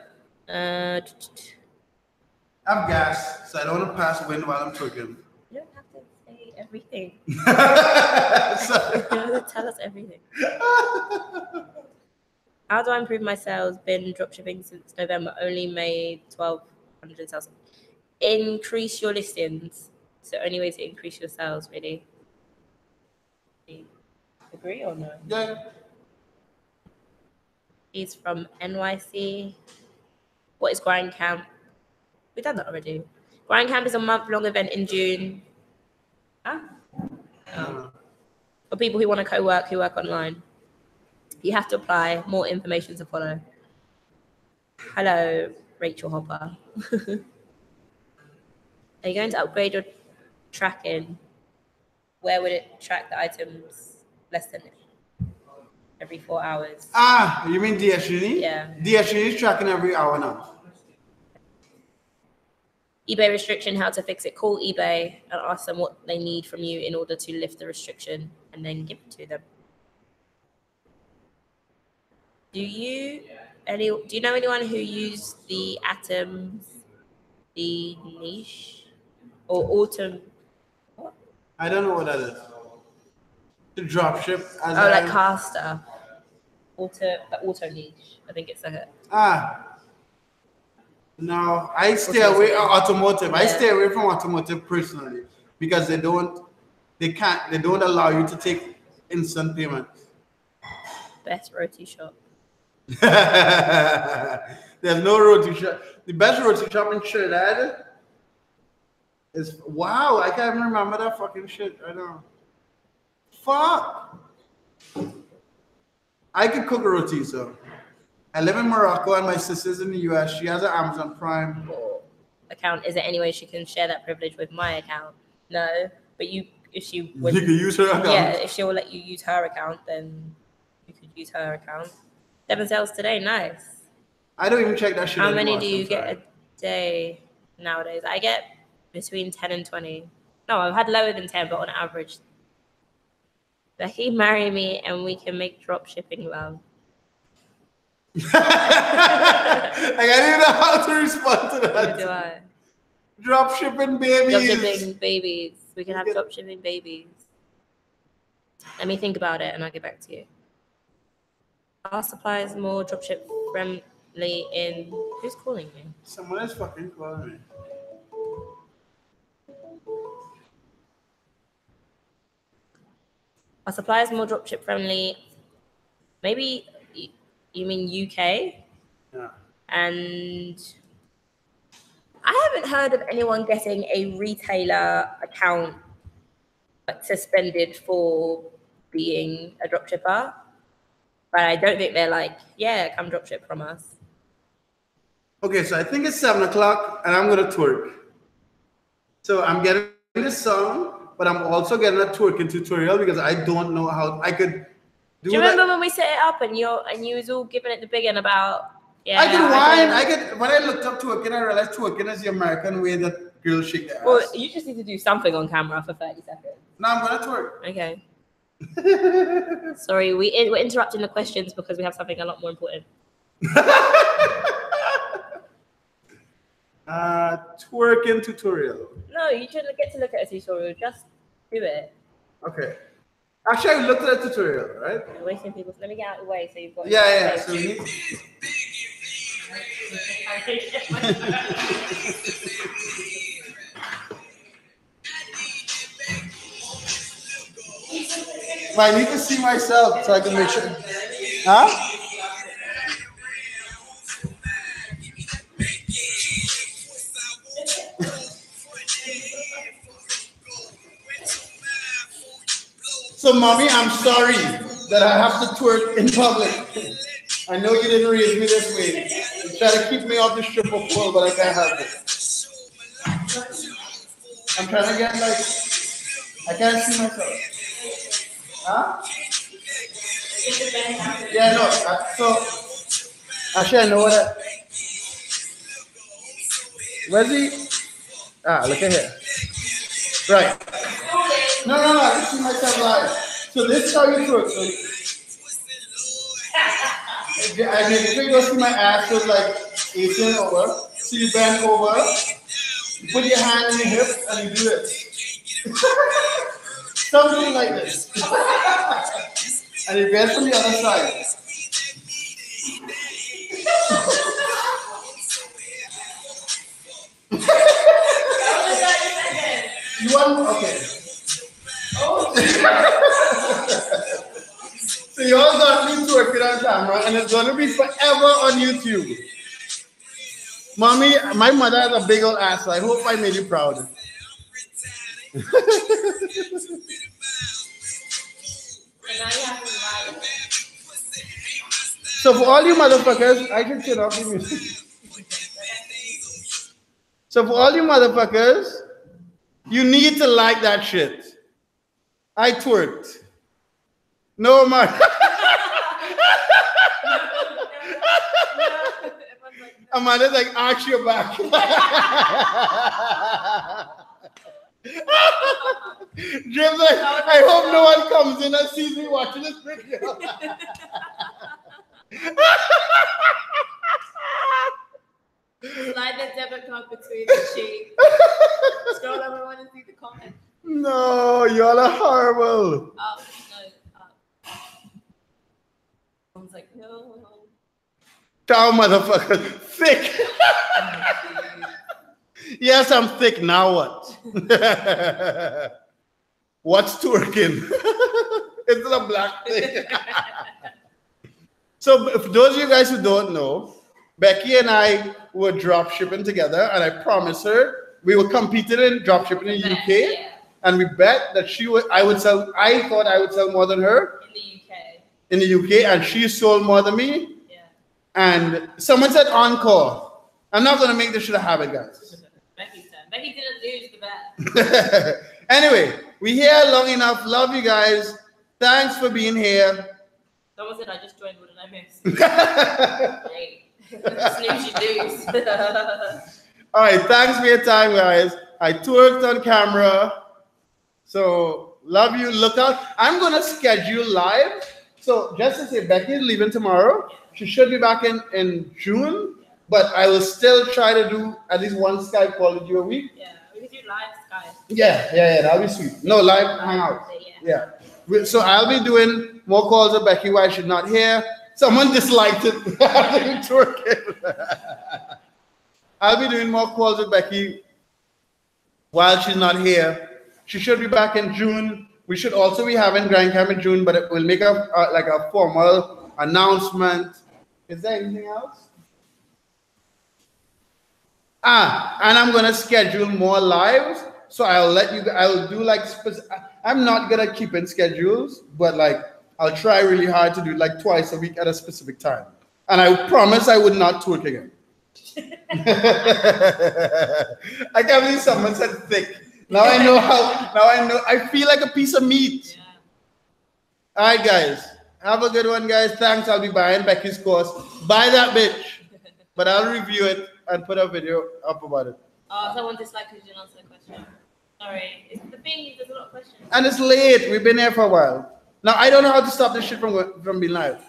Speaker 2: Uh,
Speaker 1: I'm gas, so I don't want to pass wind while I'm twerking.
Speaker 2: You don't have to say everything.
Speaker 1: So-
Speaker 2: You don't have to tell us everything. How do I improve my sales? Been dropshipping since November. Only made 1,200 sales. Increase your listings. It's the only way to increase your sales, really. Agree or no?
Speaker 1: Yeah.
Speaker 2: He's from NYC. What is Grind Camp? We've done that already. Grind Camp is a month-long event in June. Huh? Oh. For people who want to co-work, who work online. You have to apply. More information to follow. Hello, Rachel Hopper. Are you going to upgrade your tracking? Where would it track the items less than every 4 hours?
Speaker 1: Ah, you mean DSUNI?
Speaker 2: Yeah.
Speaker 1: DSUNI is tracking every hour now.
Speaker 2: eBay restriction, how to fix it. Call eBay and ask them what they need from you in order to lift the restriction and then give it to them. Do you know anyone who used the Atoms, the Niche, or Autumn? What?
Speaker 1: I don't know what that is. The dropship.
Speaker 2: Like Caster. Auto Niche. I think it's like a...
Speaker 1: No, I stay away automotive.
Speaker 2: Yeah.
Speaker 1: I stay away from automotive personally because they don't allow you to take instant payment.
Speaker 2: Best roti shop.
Speaker 1: There's no roti shop. The best roti shop in Trinidad is wow. I can't even remember that fucking shit. I know. Fuck. I could cook a roti, so. I live in Morocco and my sister's in the US. She has an Amazon Prime
Speaker 2: account. Is there any way she can share that privilege with my account? No, but if she would,
Speaker 1: you can use her account.
Speaker 2: Yeah, if she will let you use her account, then you could use her account. 7 sales today, nice.
Speaker 1: I don't even check that shit.
Speaker 2: How many do you get a day nowadays? I get between 10 and 20. No, I've had lower than 10, but on average. Becky, marry me and we can make drop shipping love.
Speaker 1: I don't even know how to respond to that.
Speaker 2: Do I?
Speaker 1: Drop shipping babies.
Speaker 2: Drop shipping babies. We can have drop shipping babies. Let me think about it and I'll get back to you. Our suppliers more dropship friendly in... Who's calling me?
Speaker 1: Someone is fucking calling me.
Speaker 2: Our suppliers more dropship friendly. Maybe you mean UK?
Speaker 1: Yeah.
Speaker 2: And I haven't heard of anyone getting a retailer account suspended for being a dropshipper. But I don't think they're like, yeah, come dropship from us. Okay,
Speaker 1: so I think it's 7 o'clock and I'm gonna twerk. So I'm getting this song, but I'm also getting a twerking tutorial because I don't know how I could do you
Speaker 2: remember when we set it up and you was all giving it the big one about
Speaker 1: I can whine. When I looked up twerking, I realized twerking is the American way that girls shake their ass.
Speaker 2: Well, you just need to do something on camera for 30 seconds.
Speaker 1: No, I'm gonna twerk.
Speaker 2: Okay. Sorry, we're interrupting the questions because we have something a lot more important.
Speaker 1: Twerking tutorial.
Speaker 2: No, you shouldn't get to look at a tutorial. Just do it.
Speaker 1: Okay. Actually, I looked at the tutorial, right?
Speaker 2: You're wasting people. Let me get out of the way so you've got.
Speaker 1: Yeah. So we need. I need to see myself so I can make sure. Huh? So, mommy, I'm sorry that I have to twerk in public. I know you didn't raise me this way. You try to keep me off the stripper pole, but I can't help it. I'm trying to get I can't see myself. Huh? Yeah, no. So, actually, I know what where's he? Look at here. Right. No. I see myself live. So this is how you twerk. So I make sure you don't see my ass was like 18 over. So you bend over, you put your hand on your hip, and you do this. Something like this. And you bend from the other side. You want? Okay. So you all got me twerking on camera, and it's gonna be forever on YouTube. Mommy, my mother has a big old ass, so I hope I made you proud. So for all you motherfuckers, I can turn off the music. So for all you motherfuckers, you need to like that shit. I twerked. No, man. Amanda's like, arch your back. Jim's like, I hope no one comes in and sees me watching this video.
Speaker 2: Slide the debit card between the cheeks. Scroll over, I want to see the comment.
Speaker 1: No, y'all are horrible.
Speaker 2: Someone's like, no.
Speaker 1: Cow motherfucker, thick. Yes, I'm thick. Now what? What's twerking? It's a black thing. So for those of you guys who don't know, Becky and I were drop shipping together, and I promised her we were competing in drop shipping in the UK, and we bet that I thought I would sell more than her in the UK, and she sold more than me. Yeah. And someone said encore. I'm not gonna make this shit a habit, guys.
Speaker 2: Becky didn't lose the bet.
Speaker 1: Anyway, we're here long enough. Love you guys. Thanks for being here.
Speaker 2: Someone said I just joined. What did I miss? Great. Snooze, you lose.
Speaker 1: All right, thanks for your time, guys. I twerked on camera. So, love you. Look out. I'm going to schedule live. So, just to say, Becky is leaving tomorrow. She should be back in June. But I will still try to do at least one Skype call with you a week.
Speaker 2: Yeah, we can do live Skype.
Speaker 1: Yeah, that'll be sweet. No, live hangout. Yeah. So I'll be doing more calls with Becky while she's not here. Someone disliked it. I'll be doing more calls with Becky while she's not here. She should be back in June. We should also be having Grand Camp in June, but we'll make a formal announcement. Is there anything else? And I'm gonna schedule more lives, so I'll do like I'm not gonna keep in schedules, but like I'll try really hard to do like twice a week at a specific time, and I promise I would not twerk again. I can't believe someone said thick. Now I know how. Now I know. I feel like a piece of meat. Yeah. All right, guys. Have a good one, guys. Thanks. I'll be buying Becky's course. Buy that bitch, but I'll review it and put a video up about it.
Speaker 2: Oh, someone disliked because you didn't answer the question. Sorry. It's the thing, there's a lot of questions.
Speaker 1: And it's late. We've been here for a while. Now, I don't know how to stop this shit from being live.